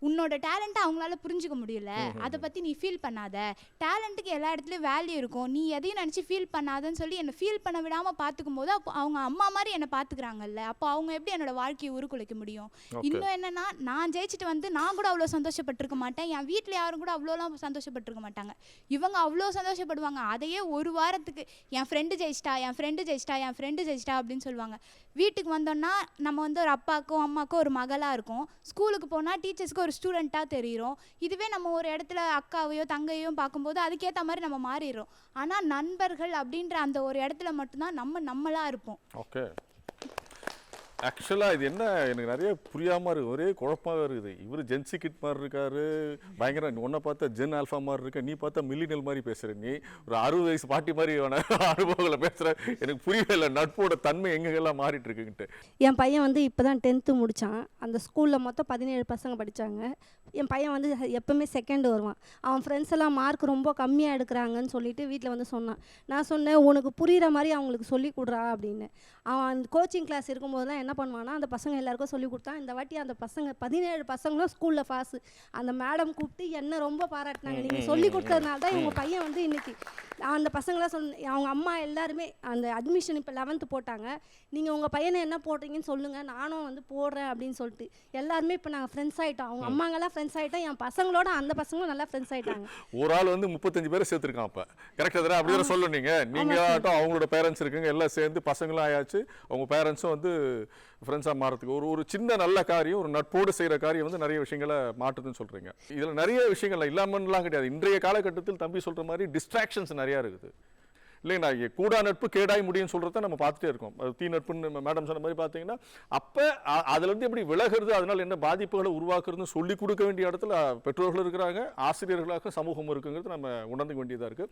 உன்னோட டேலண்ட்டை அவங்களால புரிஞ்சுக்க முடியல, அதை பற்றி நீ ஃபீல் பண்ணாத, டேலண்ட்டுக்கு எல்லா இடத்துலையும் வேல்யூ இருக்கும், நீ எதையும் நினச்சி ஃபீல் பண்ணாதன்னு சொல்லி என்னை ஃபீல் பண்ண விடாமல் பார்த்துக்கும் போது அப்போ அவங்க அம்மா மாதிரி என்னை பார்த்துக்கிறாங்கல்ல, அப்போ அவங்க எப்படி என்னோட வாழ்க்கையை உருக்குலைக்க முடியும்? இன்னும் என்னென்னா, நான் ஜெயிச்சுட்டு வந்து நான் கூட அவ்வளோ சந்தோஷப்பட்டிருக்க மாட்டேன், என் வீட்டில் யாரும் கூட அவ்வளோலாம் சந்தோஷப்பட்டிருக்க மாட்டாங்க. இவங்க அவ்வளோ சந்தோஷப்படுவாங்க. அதையே ஒரு வாரத்துக்கு என் ஃப்ரெண்டு ஜெயிச்சிட்டா அப்படின்னு சொல்லுவாங்க. வீட்டுக்கு வந்தோன்னா நம்ம வந்து ஒரு அப்பாவுக்கும் அம்மாவுக்கும் ஒரு மகளாக இருக்கும், ஸ்கூலுக்கு போனால் டீச்சர்ஸ்க்கு ஒரு ஸ்டூடெண்ட்டாக தெரியும். இதுவே நம்ம ஒரு இடத்துல அக்காவையோ தங்கையோ பார்க்கும்போது அதுக்கேற்ற மாதிரி நம்ம மாறிடுறோம். ஆனால் நண்பர்கள் அப்படின்ற அந்த ஒரு இடத்துல மட்டும்தான் நம்மளாக இருப்போம். ஓகே, ஆக்சுவலாக இது என்ன எனக்கு நிறைய புரியாமல் இருக்குது, ஒரே குழப்பமாக இருக்குது. இவர் ஜென்சி கிட் மாதிரி இருக்காரு, பயங்கர ஒன்றை பார்த்தா ஜென் ஆல்ஃபா மாதிரி இருக்க, நீ பார்த்தா மில்லினியல் மாதிரி பேசுகிற, நீ ஒரு 60 வயசு பாட்டி மாதிரி அனுபவங்களை பேசுகிற. எனக்கு புரியவே இல்லை நட்போட தன்மை எங்கெல்லாம் மாறிட்டு இருக்குன்ட்டு. என் பையன் வந்து இப்போ தான் 10th முடித்தான். அந்த ஸ்கூலில் மொத்தம் 17 பசங்க படித்தாங்க. என் பையன் வந்து எப்போவுமே செகண்ட் வருவான். அவன் ஃப்ரெண்ட்ஸ் எல்லாம் மார்க் ரொம்ப கம்மியாக எடுக்கிறாங்கன்னு சொல்லிட்டு வீட்டில் வந்து சொன்னான். நான் சொன்னேன், உனக்கு புரிகிற மாதிரி அவங்களுக்கு சொல்லி கொடுறா அப்படின்னு. அவன் அந்த கோச்சிங் கிளாஸ் இருக்கும்போதெல்லாம் என்ன பண்ணுவான்னா, அந்த பசங்க எல்லாருக்கும் சொல்லி கொடுத்தான். இந்த வாட்டி அந்த பசங்க 17 பசங்களும் ஸ்கூலில் பாஸ். அந்த மேடம் கூப்பிட்டு என்ன ரொம்ப பாராட்டினாங்க, நீங்கள் சொல்லி கொடுத்ததுனால தான் இவங்க பையன் வந்து இன்னைக்கு. அந்த பசங்களாம் அவங்க அம்மா எல்லாருமே அந்த அட்மிஷன் இப்போ 11th போட்டாங்க, நீங்கள் உங்கள் பையனை என்ன போடுறீங்கன்னு சொல்லுங்கள், நானும் வந்து போடுறேன் அப்படின்னு சொல்லிட்டு எல்லாருமே இப்போ நாங்கள் ஃப்ரெண்ட்ஸ் ஆகிட்டோம். அவங்க அம்மாங்கெல்லாம் ஃப்ரெண்ட்ஸ் ஆகிட்டோம், என் பசங்களோட அந்த பசங்களும் நல்லா ஃப்ரெண்ட்ஸ் ஆகிட்டாங்க. ஒரு ஆள் வந்து 35 பேரை சேர்த்துருக்கான். அப்போ கரெக்டாக தானே? அப்படி தானே சொல்லணும் நீங்கள் ஆகட்டும், அவங்களோட பேரண்ட்ஸ் இருக்குங்க, எல்லாம் சேர்ந்து பசங்களும் ஆயாச்சு, அவங்க பேரண்ட்ஸும் வந்து ஃப்ரெண்ட்ஸாக மாறதுக்கு ஒரு சின்ன நல்ல காரியம், ஒரு நட்போடு செய்கிற காரியம் வந்து நிறைய விஷயங்களை மாற்றுதுன்னு சொல்கிறீங்க. இதில் நிறைய விஷயங்கள் இல்லாமலாம் கிடையாது. இன்றைய காலகட்டத்தில் தம்பி சொல்கிற மாதிரி டிஸ்ட்ராக்ஷன்ஸ் நிறையா இருக்குது இல்லைங்களா? கூடா நட்பு கேடாய் முடியும்னு சொல்கிறத நம்ம பார்த்துட்டே இருக்கோம். தீ நட்புன்னு மேடம் சொன்ன மாதிரி பார்த்தீங்கன்னா, அப்போ அதுலேருந்து எப்படி விலகிறது, அதனால் என்ன பாதிப்புகளை உருவாக்குறதுன்னு சொல்லிக் கொடுக்க வேண்டிய இடத்துல பெற்றோர்கள் இருக்கிறாங்க, ஆசிரியர்களாக சமூகம் இருக்குங்கிறது நம்ம உணர்ந்துக்க வேண்டியதாக இருக்குது.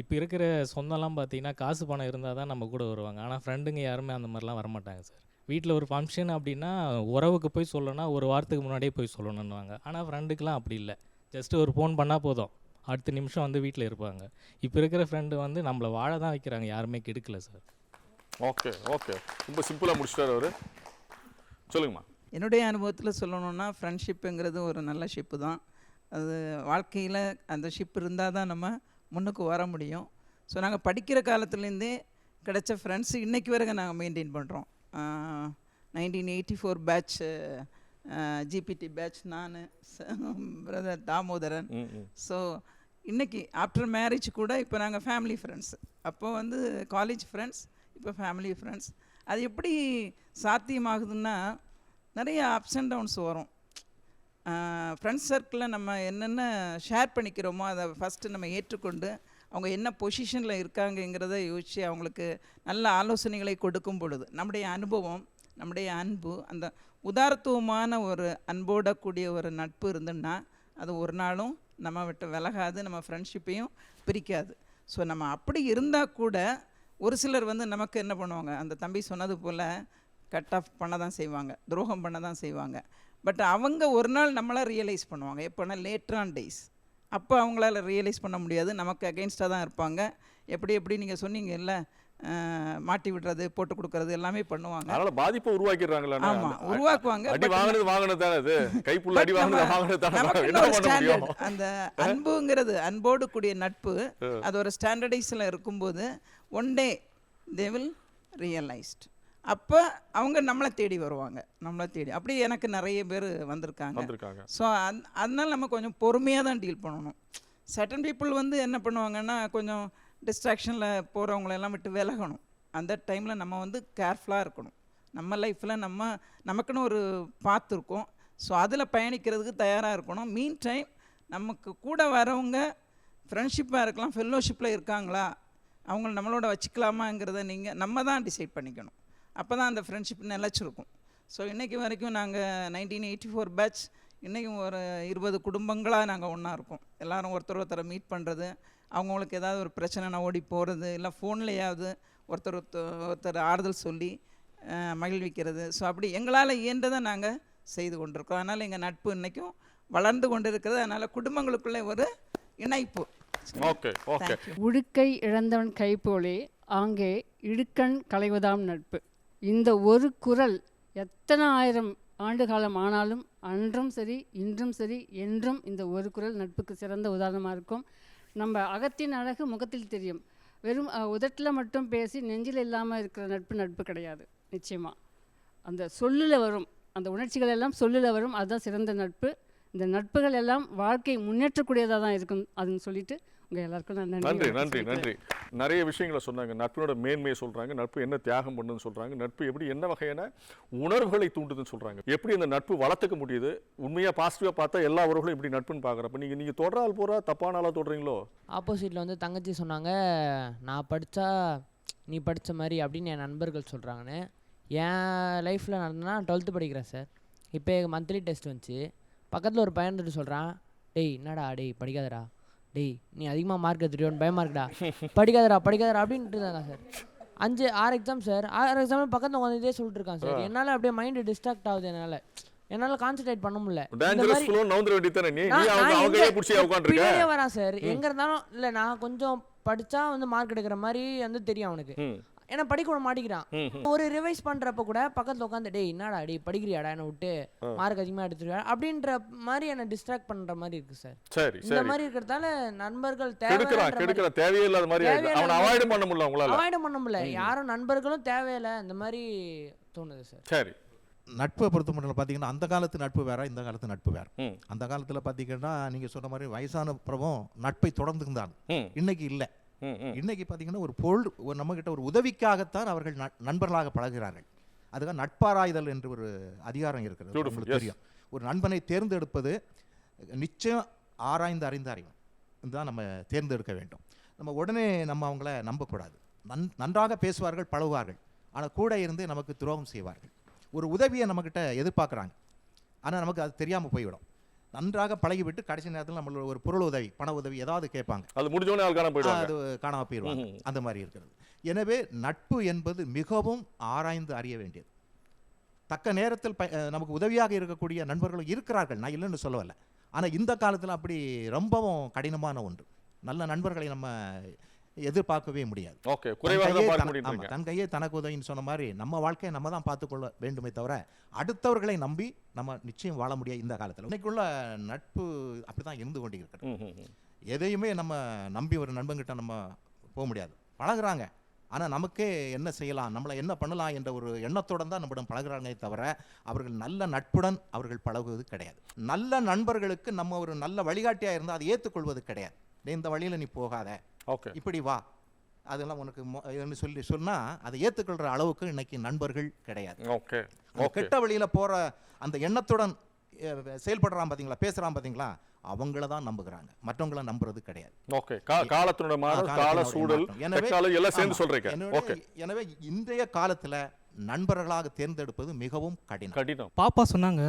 இப்போ இருக்கிற சொந்தம்லாம் பார்த்தீங்கன்னா காசு பணம் இருந்தால் தான் நம்ம கூட வருவாங்க. ஆனால் ஃப்ரெண்டுங்க யாருமே அந்த மாதிரிலாம் வரமாட்டாங்க சார். வீட்டில் ஒரு ஃபங்க்ஷன் அப்படின்னா உறவுக்கு போய் சொல்லணும்னா ஒரு வாரத்துக்கு முன்னாடியே போய் சொல்லணுன்னுவாங்க. ஆனால் ஃப்ரெண்டுக்கெலாம் அப்படி இல்லை, ஜஸ்ட்டு ஒரு ஃபோன் பண்ணால் போதும், அடுத்த நிமிஷம் வந்து வீட்டில் இருப்பாங்க. இப்போ இருக்கிற ஃப்ரெண்டு வந்து நம்மளை வாழ தான் வைக்கிறாங்க, யாருமே கெடுக்கல சார். ஓகே ஓகே, ரொம்ப சிம்பிளாக முடிச்சிட்டாரு அவர். சொல்லுங்கம்மா. என்னுடைய அனுபவத்தில் சொல்லணுன்னா, ஃப்ரெண்ட்ஷிப்புங்கிறது ஒரு நல்ல ஷிப்பு தான். அது வாழ்க்கையில் அந்த ஷிப் இருந்தால் தான் நம்ம முன்னுக்கு வர முடியும். ஸோ நாங்கள் படிக்கிற காலத்துலேருந்தே கிடைச்ச ஃப்ரெண்ட்ஸ் இன்றைக்கி வரைக்கும் நாங்கள் மெயின்டைன் பண்ணுறோம். 1984 பேட்ச் ஜிபிடி பேட்ச், நான் பிரதர் தாமோதரன். ஸோ இன்றைக்கி ஆஃப்டர் மேரேஜ் கூட இப்போ நாங்கள் ஃபேமிலி ஃப்ரெண்ட்ஸ். அப்போ வந்து காலேஜ் ஃப்ரெண்ட்ஸ், இப்போ ஃபேமிலி ஃப்ரெண்ட்ஸ். அது எப்படி சாத்தியமாகுதுன்னா, நிறைய அப்ஸ் அண்ட் டவுன்ஸ் வரும். ஃப்ரெண்ட்ஸ் சர்க்கிளில் நம்ம என்னென்ன ஷேர் பண்ணிக்கிறோமோ அதை ஃபஸ்ட்டு நம்ம ஏற்றுக்கொண்டு அவங்க என்ன பொசிஷனில் இருக்காங்கங்கிறத யோசித்து அவங்களுக்கு நல்ல ஆலோசனைகளை கொடுக்கும் பொழுது நம்முடைய அனுபவம், நம்முடைய அன்பு, அந்த உதாரத்துவமான ஒரு அன்போட கூடிய ஒரு நட்பு இருந்துன்னா அது ஒரு நாளும் நம்ம விட்டு விலகாது, நம்ம ஃப்ரெண்ட்ஷிப்பையும் பிரிக்காது. ஸோ நம்ம அப்படி இருந்தால் கூட ஒரு சிலர் வந்து நமக்கு என்ன பண்ணுவாங்க, அந்த தம்பி சொன்னது போல் கட் ஆஃப் பண்ண தான் செய்வாங்க, துரோகம் பண்ண தான் செய்வாங்க. பட் அவங்க ஒரு நாள் நம்மளை ரியலைஸ் பண்ணுவாங்க. எப்போனா லேட்டர் ஆன் டேஸ். அப்போ அவங்களால ரியலைஸ் பண்ண முடியாது, நமக்கு அகெயின்ஸ்டாக தான் இருப்பாங்க. எப்படி நீங்கள் சொன்னீங்க இல்லை, மாட்டி விடுறது, போட்டு கொடுக்கறது எல்லாமே பண்ணுவாங்க. அதனால பாதிப்பை உருவாக்கிடுறாங்களா? ஆமாம், உருவாக்குவாங்க. அடி வாங்கினது தானே அது, கைப்புள்ள அடி வாங்கினது தானே. அந்த அன்புங்கிறது, அன்போடு கூடிய நட்பு, அது ஒரு ஸ்டாண்டர்டைஸில் இருக்கும்போது one day they will realised. அப்போ அவங்க நம்மளை தேடி வருவாங்க, நம்மளை தேடி. அப்படி எனக்கு நிறைய பேர் வந்திருக்காங்க. ஸோ அதனால் நம்ம கொஞ்சம் பொறுமையாக தான் டீல் பண்ணணும். சர்டன் பீப்புள் வந்து என்ன பண்ணுவாங்கன்னா, கொஞ்சம் டிஸ்ட்ராக்ஷனில் போகிறவங்களெல்லாம் விட்டு விலகணும். அந்த டைமில் நம்ம வந்து கேர்ஃபுல்லாக இருக்கணும். நம்ம லைஃப்பில் நமக்குன்னு ஒரு பாத் இருக்கும். ஸோ அதில் பயணிக்கிறதுக்கு தயாராக இருக்கணும். மீன் டைம் நமக்கு கூட வரவங்க ஃப்ரெண்ட்ஷிப்பாக இருக்கலாம், ஃபெல்லோஷிப்பில் இருக்காங்களா, அவங்கள நம்மளோட வச்சுக்கலாமாங்கிறத நம்ம தான் டிசைட் பண்ணிக்கணும். அப்போ தான் அந்த ஃப்ரெண்ட்ஷிப் நிலச்சிருக்கும். ஸோ இன்றைக்கி வரைக்கும் நாங்கள் 1984 பேட்ச் இன்றைக்கும் ஒரு 20 குடும்பங்களாக நாங்கள் ஒன்றா இருக்கோம். எல்லோரும் ஒருத்தர் ஒருத்தரை மீட் பண்ணுறது, அவங்களுக்கு ஏதாவது ஒரு பிரச்சனைனா ஓடி போகிறது, இல்லை ஃபோன்லேயாவது ஒருத்தர் ஆறுதல் சொல்லி மகிழ்விக்கிறது. ஸோ அப்படி எங்களால் இயன்றதை நாங்கள் செய்து கொண்டிருக்கோம். அதனால் எங்கள் நட்பு இன்றைக்கும் வளர்ந்து கொண்டு இருக்கிறது. அதனால் குடும்பங்களுக்குள்ளே ஒரு இணைப்பு. Okay okay. உடுக்கை இழந்தவன் கைப்போலே ஆங்கே இடுக்கண் களைவதாம் நட்பு. இந்த ஒரு குரல் எத்தனை ஆயிரம் ஆண்டு காலம் ஆனாலும் அன்றும் சரி இன்றும் சரி என்றும் இந்த ஒரு குரல் நட்புக்கு சிறந்த உதாரணமாக இருக்கும். நம்ம அகத்தின் அழகு முகத்தில் தெரியும். வெறும் உதட்டில் மட்டும் பேசி நெஞ்சில் இல்லாமல் இருக்கிற நட்பு கிடையாது. நிச்சயமாக அந்த சொல்லில் வரும், அந்த உணர்ச்சிகள் எல்லாம் சொல்லில் வரும். அதுதான் சிறந்த நட்பு. இந்த நட்புகள் எல்லாம் வாழ்க்கை முன்னேற்றக்கூடியதாக தான் இருக்கும். அதுன்னு சொல்லிட்டு உங்கள் எல்லாருக்கும் நான் நன்றி நன்றி நன்றி. நிறைய விஷயங்களை சொன்னாங்க. நட்பினோட மேன்மையை சொல்கிறாங்க, நட்பு என்ன தியாகம் பண்ணுன்னு சொல்கிறாங்க, நட்பு எப்படி என்ன வகையான உணர்வுகளை தூண்டுதுன்னு சொல்கிறாங்க, எப்படி அந்த நட்பு வளர்த்துக்க முடியுது. உண்மையாக பாசிட்டிவாக பார்த்தா எல்லா உறவுகளும் இப்படி நட்புன்னு பார்க்குறப்ப நீங்கள் தொடர ஆள் போகிறா தப்பான ஆளாக தொடுறீங்களோ? ஆப்போசிட்டில் வந்து தங்கச்சி சொன்னாங்க, நான் படித்தா நீ படித்த மாதிரி அப்படின்னு என் நண்பர்கள் சொல்கிறாங்கன்னு. என் லைஃப்பில் நடந்ததுன்னா 12th படிக்கிறேன் சார். இப்போ மந்த்லி டெஸ்ட் வந்துச்சு. பக்கத்தில் ஒரு பையன் வந்துட்டு சொல்கிறான், டேய் என்னடா டேய் படிக்காதடா, டேய் நீ அதிகமாக மார்க் எடுத்துட்டு பயமாக இருக்குடா, படிக்காதடா அப்படின்ட்டு இருக்காங்க சார். 5-6 exam sir. 6 எக்ஸாம் பக்கத்தில் உட்காந்து இதே சொல்லிட்டு இருக்கான் சார். என்னால் அப்படியே மைண்டு டிஸ்ட்ராக்ட் ஆகுது. என்னால் கான்சன்ட்ரேட் பண்ண முடியல. வரான் சார். எங்கே இருந்தாலும் இல்லை நான் கொஞ்சம் படித்தா வந்து மார்க் எடுக்கிற மாதிரி வந்து தெரியும் அவனுக்கு. ஏன்னா படிக்க விட மாட்டேங்கிறான். ஒரு ரிவைஸ் பண்றப்ப கூட பக்கத்துல உட்காந்து டேய் என்னடா டேய் படிக்கிறியாடா என்ன விட்டு மார்க் அதிகமா எடுத்துருவா அப்படின்ற மாதிரி என்ன டிஸ்ட்ராக்ட் பண்ற மாதிரி இருக்கு சார். சரி இந்த மாதிரி இருக்கிறதால நண்பர்கள் தேவையில்லாத மாதிரி அவனை அவாய்ட் பண்ண முடியல. உங்களால அவாய்ட் பண்ண முடியல. யாரும் நண்பர்களும் தேவையில்லை இந்த மாதிரி தோணுது சார். சரி. நட்பை பொறுத்த மட்டும் பார்த்தீங்கன்னா அந்த காலத்து நட்பு வேற, இந்த காலத்து நட்பு வேற. அந்த காலத்தில் பார்த்தீங்கன்னா நீங்கள் சொன்ன மாதிரி வயசான பிறவும் நட்பை தொடர்ந்து இருந்தாங்க. இன்னைக்கு இல்லை. இன்னைக்கு பார்த்தீங்கன்னா ஒரு நம்மகிட்ட ஒரு உதவிக்காகத்தான் அவர்கள் நண்பர்களாக பழகிறார்கள். அதுக்காக நட்பாராய்தல் என்று ஒரு அதிகாரம் இருக்கிறது, உங்களுக்கு தெரியும். ஒரு நண்பனை தேர்ந்தெடுப்பது நிச்சயம் ஆராய்ந்து அறிந்து அறிவோம் இதுதான் நம்ம தேர்ந்தெடுக்க வேண்டும். நம்ம உடனே நம்ம அவங்கள நம்பக்கூடாது. நன்றாக பேசுவார்கள், பழகுவார்கள், ஆனால் கூட இருந்து நமக்கு துரோகம் செய்வார்கள். ஒரு உதவியை நம்மக்கிட்ட எதிர்பார்க்குறாங்க, ஆனால் நமக்கு அது தெரியாமல் போய்விடும். நன்றாக பழகிவிட்டு கடைசி நேரத்தில் நம்மளோட ஒரு பொருள் உதவி, பண உதவி ஏதாவது கேட்பாங்க, அது முடிஞ்சோடனே அது காணாமல் போயிடுவாங்க. அந்த மாதிரி இருக்கிறது. எனவே நட்பு என்பது மிகவும் ஆராய்ந்து அறிய வேண்டியது. தக்க நேரத்தில் நமக்கு உதவியாக இருக்கக்கூடிய நண்பர்களும் இருக்கிறார்கள், நான் இல்லைன்னு சொல்லவில்லை. ஆனால் இந்த காலத்தில் அப்படி ரொம்பவும் கடினமான ஒன்று. நல்ல நண்பர்களை நம்ம எதிர்பார்க்கவே முடியாது. தன் கையே தனக்கு உதவின்னு சொன்ன மாதிரி நம்ம வாழ்க்கையை நம்ம தான் பார்த்துக்கொள்ள வேண்டுமே தவிர அடுத்தவர்களை நம்பி நம்ம நிச்சயம் வாழ முடியாது இந்த காலத்தில். இன்னைக்குள்ள நட்பு அப்படிதான் இருந்து கொண்டு இருக்கிறது. எதையுமே நம்ம நம்பி ஒரு நண்பன்கிட்ட நம்ம போக முடியாது. பழகுறாங்க, ஆனால் நமக்கே என்ன செய்யலாம், நம்மளை என்ன பண்ணலாம் என்ற ஒரு எண்ணத்துடன் தான் நம்மிடம் பழகுறாங்களே தவிர அவர்கள் நல்ல நட்புடன் அவர்கள் பழகுவது கிடையாது. நல்ல நண்பர்களுக்கு நம்ம ஒரு நல்ல வழிகாட்டியாக இருந்தால் அதை ஏற்றுக்கொள்வது கிடையாது. இந்த வழியில் நீ போகாத, இப்படி வா, அதெல்லாம் உனக்கு சொல்லி சொன்னால் அதை ஏற்றுக்கொள்கிற அளவுக்கு இன்னைக்கு நண்பர்கள் கிடையாது. கெட்ட வழியில் போகிற அந்த எண்ணத்துடன் செயல்படுறான் பார்த்தீங்களா, பேசுகிறான் பார்த்தீங்களா, அவங்கள தான் நம்புகிறாங்க, மற்றவங்கள நம்புறது கிடையாது. எனவே இன்றைய காலத்தில் நண்பர்களாக தேர்ந்தெடுப்பது மிகவும் கடினம். பாப்பா சொன்னாங்க,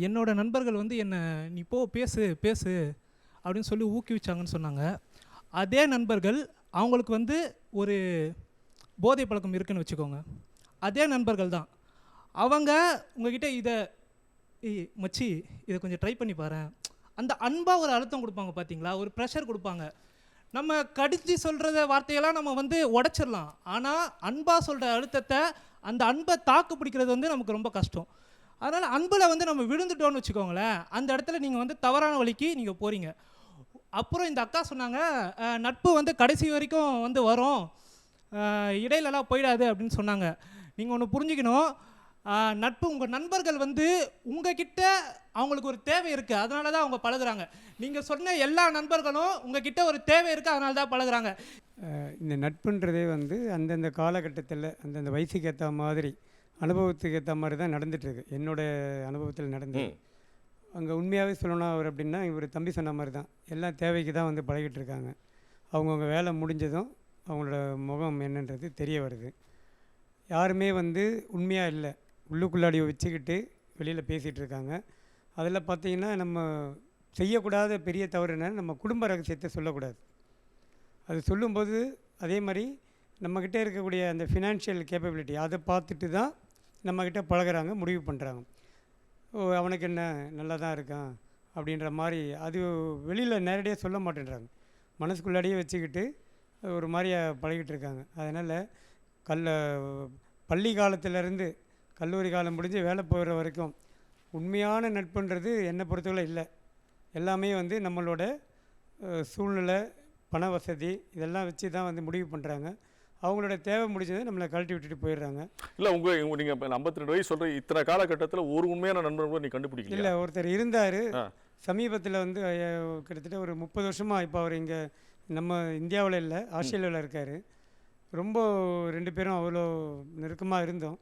என்னோட நண்பர்கள் வந்து என்னை நீ போ பேசு பேசு அப்படின்னு சொல்லி ஊக்குவிச்சாங்கன்னு சொன்னாங்க. அதே நண்பர்கள் அவங்களுக்கு வந்து ஒரு போதை பழக்கம் இருக்குன்னு வச்சுக்கோங்க, அதே நண்பர்கள் தான் அவங்க உங்ககிட்ட இதை மச்சி இதை கொஞ்சம் ட்ரை பண்ணி பாரு, அந்த அன்பாக ஒரு அழுத்தம் கொடுப்பாங்க பார்த்தீங்களா, ஒரு ப்ரெஷர் கொடுப்பாங்க. நம்ம கடிச்சு சொல்கிற வார்த்தையெல்லாம் நம்ம வந்து உடச்சிடலாம், ஆனால் அன்பாக சொல்கிற அழுத்தத்தை, அந்த அன்பை தாக்கு பிடிக்கிறது வந்து நமக்கு ரொம்ப கஷ்டம். அதனால் அன்பில் வந்து நம்ம விழுந்துட்டோன்னு வச்சுக்கோங்களேன், அந்த இடத்துல நீங்கள் வந்து தவறான வழிக்கு நீங்கள் போகிறீங்க. அப்புறம் இந்த அக்கா சொன்னாங்க, நட்பு வந்து கடைசி வரைக்கும் வந்து வரும், இடையிலலாம் போயிடாது அப்படின்னு சொன்னாங்க. நீங்கள் ஒன்று புரிஞ்சுக்கணும், நட்பு உங்கள் நண்பர்கள் வந்து உங்ககிட்ட அவங்களுக்கு ஒரு தேவை இருக்குது, அதனால தான் அவங்க பழகுறாங்க. நீங்கள் சொன்ன எல்லா நண்பர்களும் உங்ககிட்ட ஒரு தேவை இருக்குது, அதனால தான் பழகுறாங்க. இந்த நட்புன்றதே வந்து அந்தந்த காலகட்டத்தில் அந்தந்த வயசுக்கு ஏற்ற மாதிரி அனுபவத்துக்கு ஏற்ற மாதிரி தான் நடந்துகிட்ருக்கு. என்னோடய அனுபவத்தில் நடந்தது. அங்கே உண்மையாகவே சொல்லணும் அவர் அப்படின்னா, இவர் தம்பி சொன்ன மாதிரி தான் எல்லாம் தேவைக்கு தான் வந்து பழகிட்டு இருக்காங்க. அவங்கவுங்க வேலை முடிஞ்சதும் அவங்களோட முகம் என்னன்றது தெரிய வருது. யாருமே வந்து உண்மையாக இல்லை, உள்ளுக்குள்ளாடி வச்சுக்கிட்டு வெளியில் பேசிகிட்டு இருக்காங்க. அதில் பார்த்தீங்கன்னா நம்ம செய்யக்கூடாத பெரிய தவறு என்னன்னா நம்ம குடும்ப ரகசியத்தை சொல்லக்கூடாது. அது சொல்லும்போது அதே மாதிரி நம்மக்கிட்ட இருக்கக்கூடிய அந்த ஃபினான்ஷியல் கேப்பபிலிட்டி அதை பார்த்துட்டு தான் நம்மக்கிட்ட பழகுறாங்க, முடிவு பண்ணுறாங்க. ஓ அவனுக்கு என்ன நல்லா தான் இருக்கான் அப்படின்ற மாதிரி அது வெளியில் நேரடியாக சொல்ல மாட்டேன்றாங்க. மனசுக்குள்ளாடியே வச்சுக்கிட்டு ஒரு மாதிரியா பழகிட்டு இருக்காங்க. அதனால் பள்ளி காலத்திலேருந்து கல்லூரி காலம் முடிஞ்சு வேலை போகிற வரைக்கும் உண்மையான நட்புன்றது என்னை பொறுத்தவரை இல்லை. எல்லாமே வந்து நம்மளோட சூழ்நிலை, பண வசதி இதெல்லாம் வச்சு தான் வந்து முடிவு பண்ணுறாங்க. அவங்களோட தேவை முடிஞ்சதை நம்மளை கழட்டி விட்டுட்டு போயிடுறாங்க. இல்லை நீங்கள் 52 வயசு சொல்கிற இத்தனை காலகட்டத்தில் ஒரு உண்மையான நண்பர் கூட நீ கண்டுபிடிக்கல? இல்லை, ஒருத்தர் இருந்தார் சமீபத்தில் வந்து கிட்டத்தட்ட ஒரு 30 வருஷமாக. இப்போ அவர் இங்கே நம்ம இந்தியாவில் இல்லை, ஆஸ்திரேலியாவில் இருக்கார். ரொம்ப 2 பேரும் அவ்வளோ நெருக்கமாக இருந்தோம்.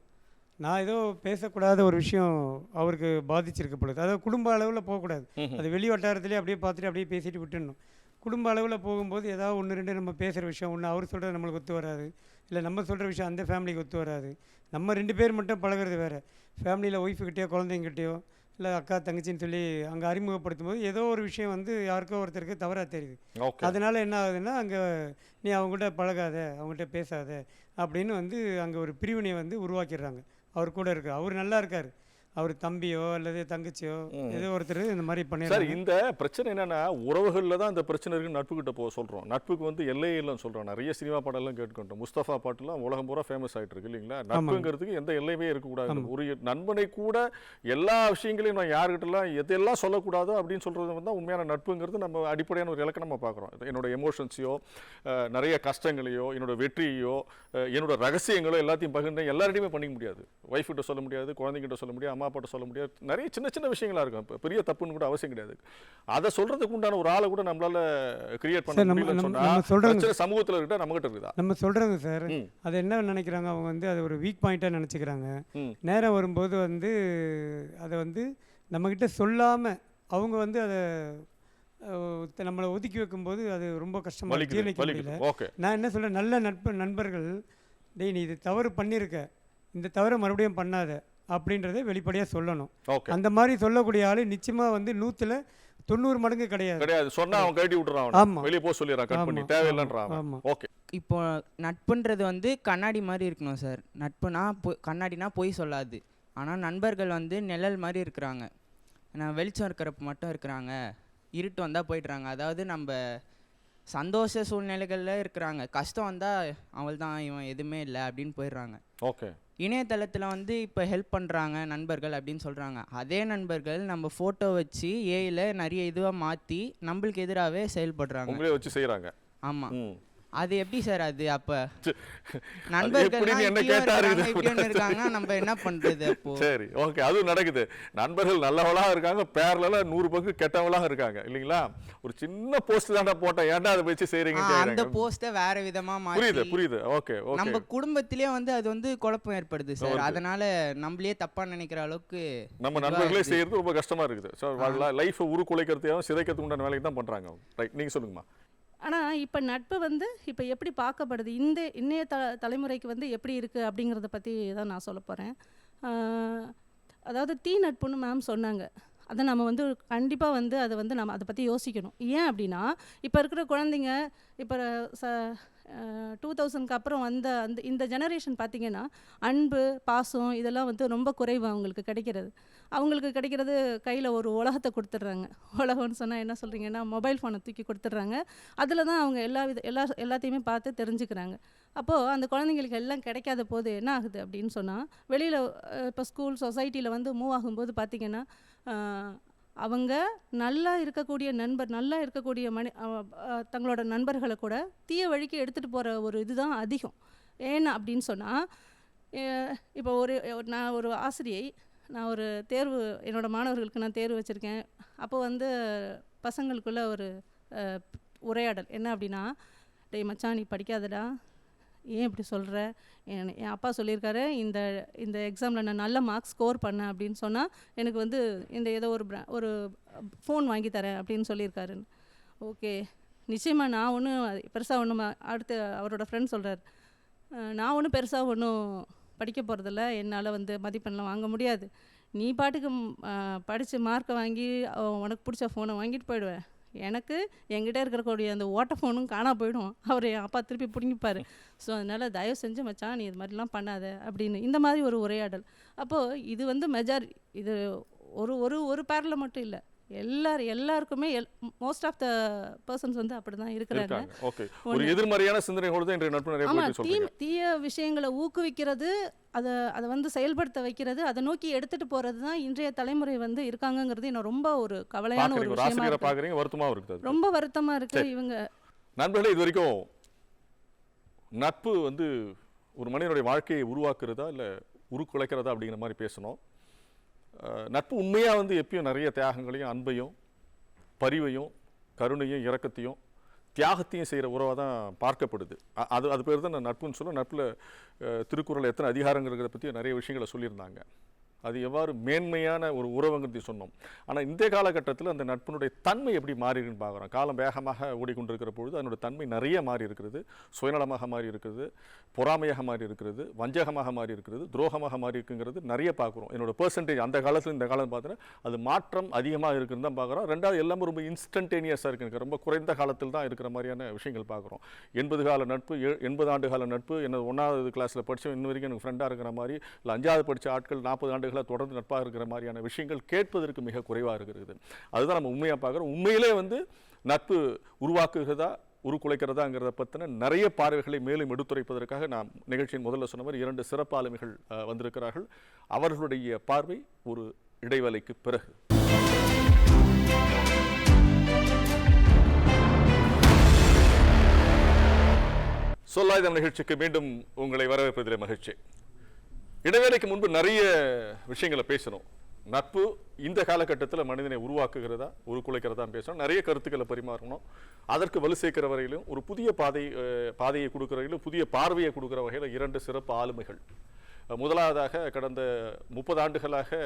நான் ஏதோ பேசக்கூடாத ஒரு விஷயம் அவருக்கு பாதிச்சிருக்க பொழுது, அதாவது குடும்ப அளவில் போகக்கூடாது, அது வெளி வட்டாரத்துலேயே அப்படியே பார்த்துட்டு அப்படியே பேசிட்டு விட்டுடணும். குடும்ப அளவில் போகும்போது ஏதாவது 1 2 நம்ம பேசுகிற விஷயம் ஒன்று அவர் சொல்கிறது நம்மளுக்கு ஒத்து வராது, இல்லை நம்ம சொல்கிற விஷயம் அந்த ஃபேமிலிக்கு ஒத்து வராது. நம்ம 2 பேர் மட்டும் பழகிறது வேறு, ஃபேமிலியில் ஒய்ஃபுக்கிட்டேயோ குழந்தைங்கிட்டேயோ இல்லை அக்கா தங்கச்சின்னு சொல்லி அங்கே அறிமுகப்படுத்தும் போது ஏதோ ஒரு விஷயம் வந்து யாருக்கோ ஒருத்தருக்கு தவறாக தெரியுது. அதனால் என்ன ஆகுதுன்னா அங்கே நீ அவங்ககிட்ட பழகாத, அவங்ககிட்ட பேசாத அப்படின்னு வந்து அங்கே ஒரு பிரிவினையை வந்து உருவாக்கிடுறாங்க. அவர் கூட இருக்கார், அவர் நல்லா இருக்கார், அவர் தம்பியோ அல்லது தங்கச்சியோ ஏதோ ஒருத்தர் இந்த மாதிரி பண்ணிடுறாங்க. சார், இந்த பிரச்சனை என்னன்னா உறவுகளில் தான் இந்த பிரச்சனை இருக்குன்னு நட்புக்கிட்ட சொல்கிறோம். நட்புக்கு வந்து எல்லையே இல்லைன்னு சொல்கிறோம். நிறைய சினிமா பாடலாம் கேட்டுக்கிட்டோம். முஸ்தபா பாட்டுலாம் உலகம் பூரா ஃபேமஸ் ஆகிட்டு இருக்கு இல்லைங்களா? நட்புங்கிறதுக்கு எந்த எல்லையுமே இருக்கக்கூடாது. ஒரு நண்பனை கூட எல்லா விஷயங்களையும் நான் யாருக்கிட்டலாம் எதெல்லாம் சொல்லக்கூடாதோ அப்படின்னு சொல்கிறது வந்து உண்மையான நட்புங்கிறது நம்ம அடிப்படையான ஒரு இலக்கணமாக பார்க்குறோம். என்னோட எமோஷன்ஸையோ, நிறைய கஷ்டங்களையோ, என்னோட வெற்றியோ, என்னோட ரகசியங்களோ எல்லாத்தையும் பகிர்ந்து எல்லார்டையுமே பண்ணிக்க முடியாது. ஒய்ஃப்கிட்ட சொல்ல முடியாது, குழந்தைங்கிட்ட சொல்ல முடியாது, அம்மா அப்பாட்ட சொல்ல முடியாது. நிறைய சின்ன சின்ன விஷயங்களா இருக்கும். இப்போ பெரிய தப்புன்னு கூட அவசியம் கிடையாது. அதை சொல்றதுக்கு உண்டான ஒரு ஆளை கூட நம்மளால கிரியேட் பண்ண முடியலன்னு சொன்னா சமூகத்தில் இருக்க நம்மகிட்ட இருக்குதா? நம்ம சொல்றோங்க சார், அது என்ன நினைக்கிறாங்க அவங்க வந்து அது ஒரு வீக் பாயிண்டாக நினச்சிக்கிறாங்க. நேரம் வரும்போது வந்து அதை வந்து நம்மக்கிட்ட சொல்லாமல் அவங்க வந்து அதை நம்மளை ஒதுக்கி வைக்கும்போது அது ரொம்ப கஷ்டமாக ஜீரணிக்க முடியல. நான் என்ன சொல்கிறேன், நல்ல நண்பர்கள் டேய் நீ இது தவறு பண்ணியிருக்க, இந்த தவறை மறுபடியும் பண்ணாத அப்படின்றத வெளிப்படையாக சொல்லணும். அந்த மாதிரி சொல்லக்கூடிய ஆள் நிச்சயமாக வந்து 100ல் 90 மடங்கு கிடையாது. சொன்னா அவன் கட்டி விட்டுறான், ஆமாம் வெளியே போக சொல்லிடுறான், கட் பண்ணி தேவையில்லைன்றான். ஓகே, இப்போ நட்புன்றது வந்து கண்ணாடி மாதிரி இருக்கணும் சார். நட்புனா கண்ணாடினா பொய் சொல்லாது. ஆனால் நண்பர்கள் வந்து நிழல் மாதிரி இருக்கிறாங்க. நான் வெளிச்சம் இருக்கிறப்ப மட்டும் இருக்கிறாங்க, இருட்டு வந்தால் போயிடுறாங்க. அதாவது நம்ம சந்தோஷ சூழ்நிலைகளில் இருக்கிறாங்க, கஷ்டம் வந்தால் அவள் தான் இவன் எதுவுமே இல்லை அப்படின்னு போயிடுறாங்க. ஓகே, இணையதளத்தில் வந்து இப்போ ஹெல்ப் பண்ணுறாங்க நண்பர்கள் அப்படின்னு சொல்கிறாங்க. அதே நண்பர்கள் நம்ம ஃபோட்டோ வச்சு ஏஐயில் நிறைய இதுவாக மாற்றி நம்மளுக்கு எதிராகவே செயல்படுறாங்க, உங்களே வச்சு செய்கிறாங்க. ஆமாம், அது எப்படி சார்? அது அப்போ நண்பர்கள் இருக்காங்க, நம்ம என்ன பண்ணுறது அப்போ? சரி, ஓகே, அதுவும் நடக்குது. நண்பர்கள் நல்லவளாக இருக்காங்க, பேரலாம் 100 பங்கு கெட்டவளாக இருக்காங்க இல்லைங்களா? ஒரு சின்ன போஸ்ட் தாண்டா போட்டேன், ஏன்டா அதை வச்சு செய்கிறீங்க? அந்த போஸ்ட்டை வேற விதமாக மாற்றி புரியுது. ஓகே, நம்ம குடும்பத்திலே வந்து அது வந்து குழப்பம் ஏற்படுது சார். அதனால நம்மளே தப்பா நினைக்கிற அளவுக்கு நம்ம நண்பர்களே செய்யறது ரொம்ப கஷ்டமா இருக்குது. சார், லைஃபை உருக்குலைக்கிறதையும் சிதைக்கிறதுக்கு உண்டான வேலைக்கு தான் பண்ணுறாங்க. ரைட், நீங்கள் சொல்லுங்கம்மா. ஆனால் இப்போ நட்பு வந்து இப்போ எப்படி பார்க்கப்படுது, இன்றைய தலைமுறைக்கு வந்து எப்படி இருக்குது அப்படிங்கிறத பற்றி தான் நான் சொல்ல போகிறேன். அதாவது தீ நட்புன்னு மேம் சொன்னாங்க. அதை நம்ம வந்து கண்டிப்பாக வந்து அதை வந்து நம்ம அதை பற்றி யோசிக்கணும். ஏன் அப்படின்னா இப்போ இருக்கிற குழந்தைங்க இப்போ 2000க்கு அப்புறம் வந்த இந்த ஜெனரேஷன் பார்த்திங்கன்னா அன்பு பாசம் இதெல்லாம் வந்து ரொம்ப குறைவு அவங்களுக்கு கிடைக்கிறது. அவங்களுக்கு கிடைக்கிறது கையில் ஒரு உலகத்தை கொடுத்துட்றாங்க. உலகம்னு சொன்னால் என்ன சொல்கிறீங்கன்னா மொபைல் ஃபோனை தூக்கி கொடுத்துட்றாங்க. அதில் தான் அவங்க எல்லாத்தையுமே பார்த்து தெரிஞ்சுக்கிறாங்க. அப்போது அந்த குழந்தைங்களுக்கு எல்லாம் கிடைக்காத போது என்ன ஆகுது அப்படின்னு சொன்னால் வெளியில் இப்போ ஸ்கூல் சொசைட்டியில் வந்து மூவ் ஆகும்போது பார்த்திங்கன்னா அவங்க நல்லா இருக்கக்கூடிய நல்லா இருக்கக்கூடிய தங்களோட நண்பர்களை கூட தீய வழிக்கு எடுத்துகிட்டு போகிற ஒரு இதுதான் அதிகம். ஏன்னா அப்படின்னு சொன்னால் இப்போ நான் ஒரு ஆசிரியை, நான் ஒரு தேர்வு என்னோடய மாணவர்களுக்கு நான் தேர்வு வச்சுருக்கேன். அப்போ வந்து பசங்களுக்குள்ள ஒரு உரையாடல் என்ன அப்படின்னா, டேய் மச்சான் நீ படிக்காதடா, ஏன் இப்படி சொல்கிற, என் அப்பா சொல்லியிருக்காரு இந்த எக்ஸாமில் நான் நல்ல மார்க்ஸ் ஸ்கோர் பண்ணேன் அப்படின்னு சொன்னால் எனக்கு வந்து இந்த ஏதோ ஒரு ஃபோன் வாங்கி தரேன் அப்படின்னு சொல்லியிருக்காருன்னு. ஓகே, நிச்சயமாக நான் ஒன்றும் பெருசாக ஒன்றும் அடுத்து அவரோட ஃப்ரெண்ட் சொல்கிறார், நான் ஒன்றும் பெருசாக ஒன்றும் படிக்க போகிறதில்ல, என்னால் வந்து மதிப்பெண்லாம் வாங்க முடியாது, நீ பாட்டுக்கு படித்து மார்க்கை வாங்கி உனக்கு பிடிச்ச ஃபோனை வாங்கிட்டு போயிடுவேன். எனக்கு என்கிட்ட இருக்கக்கூடிய அந்த ஓட்ட ஃபோனும் காணா போயிடும். அவர் என் அப்பா திருப்பி பிடுங்கிப்பார். ஸோ அதனால் தயவு செஞ்சு மச்சான் நீ இது மாதிரிலாம் பண்ணாத அப்படின்னு இந்த மாதிரி ஒரு உரையாடல். அப்போது இது வந்து இது ஒரு ஒரு ஒரு பேரில் மட்டும் இல்லை, எல்லாருக்குமே மோஸ்ட் ஆஃப் த பர்சன்ஸ் வந்து அப்படி தான் இருக்கிறாங்க. ஓகே, ஒரு எதிர்மறையான சிந்தனையோடு தான் இன்றைய நட்பு நிறைய பேர் சொல்றீங்க. தீய விஷயங்களை ஊக்குவிக்கிறது, அதை வந்து செயல்படுத்த வைக்கிறது, அதை நோக்கி எடுத்துட்டு போறது தான் இன்றைய தலைமுறை வந்து இருக்காங்கங்கிறது என்ன ரொம்ப ஒரு கவலையான ஒரு விஷயமா இருக்கு. பாக்குறீங்க, வருத்தமா இருக்கு. ரொம்ப வருத்தமா இருக்கு. இவங்க நண்பர்களே, இது வரைக்கும் நட்பு வந்து ஒரு மனிதனுடைய வாழ்க்கையை உருவாக்குறதா இல்லை உருக்குலைக்கிறதா அப்படிங்கிற மாதிரி பேசணும். நட்பு உண்மையாக வந்து எப்பயும் நிறைய தியாகங்களையும் அன்பையும் பரிவையும் கருணையும் இரக்கத்தையும் தியாகத்தையும் செய்கிற உறவாக தான் பார்க்கப்படுது. அது பேர் தான் நான் நட்புன்னு சொல்ல. நட்பில் திருக்குறள் எத்தனை அதிகாரங்கிறத பற்றி நிறைய விஷயங்களை சொல்லியிருந்தாங்க. அது எவ்வாறு மேன்மையான ஒரு உறவுங்கிறதையும் சொன்னோம். ஆனால் இந்த காலகட்டத்தில் அந்த நட்பினுடைய தன்மை எப்படி மாறிடுன்னு பார்க்குறோம். காலம் வேகமாக ஓடிக்கொண்டிருக்கிற பொழுது அதனுடைய தன்மை நிறைய மாறி இருக்கிறது. சுயநலமாக மாறி இருக்கிறது, பொறாமையாக மாறி இருக்கிறது, வஞ்சகமாக மாறி இருக்கிறது, துரோகமாக மாறி இருக்குங்கிறது நிறைய பார்க்குறோம். என்னோட பெர்சன்டேஜ் அந்த காலத்தில் இந்த காலம் பார்த்தீங்கன்னா அது மாற்றம் அதிகமாக இருக்குன்னு தான் பார்க்குறோம். ரெண்டாவது எல்லாமே ரொம்ப இன்ஸ்டன்டேனியஸாக இருக்குது, ரொம்ப குறைந்த காலத்தில் தான் இருக்கிற மாதிரியான விஷயங்கள் பார்க்குறோம். 80 கால நட்பு, 80 ஆண்டு கால நட்பு, என்ன 1வது கிளாஸில் படித்தோம் இன்ன வரைக்கும் எனக்கு ஃப்ரெண்டாக இருக்கிற மாதிரி, இல்லை 5வது படித்த ஆட்கள் 40 ஆண்டுகளாக தொடர்ந்து நட்பாக இருக்கிற மாதிரியான விஷயங்கள் கேட்பதற்கு மிக குறைவாக இருக்கிறது. அதுதான் நம்ம உண்மையாக பார்க்குறோம். உண்மையிலே வந்து நட்பு உருவாக்குகிறதா உருக்குலைக்கிறதாங்கிறத பற்றின நிறைய பார்வைகளை மேலும் எடுத்துரைப்பதற்காக நாம் நிகழ்ச்சியின் முதல்ல சொன்ன மாதிரி 2 சிறப்பு ஆளுமைகள் வந்திருக்கிறார்கள். அவர்களுடைய பார்வை ஒரு இடைவேளைக்கு பிறகு. சொல்லாயுதம் நிகழ்ச்சிக்கு மீண்டும் உங்களை வரவேற்பதிலே மகிழ்ச்சி. இடைவேளைக்கு முன்பு நிறைய விஷயங்களை பேசணும். நட்பு இந்த காலகட்டத்தில் மனிதனை உருவாக்குகிறதா உருக்குலைக்கிறதா பேசணும். நிறைய கருத்துக்களை பரிமாறணும். அதற்கு வலு சேர்க்கிற வரையிலும் ஒரு புதிய பாதையை கொடுக்கிற வகையிலும் புதிய பார்வையை கொடுக்கிற வகையில் 2 சிறப்பு ஆளுமைகள். முதலாவதாக கடந்த 30 ஆண்டுகளாக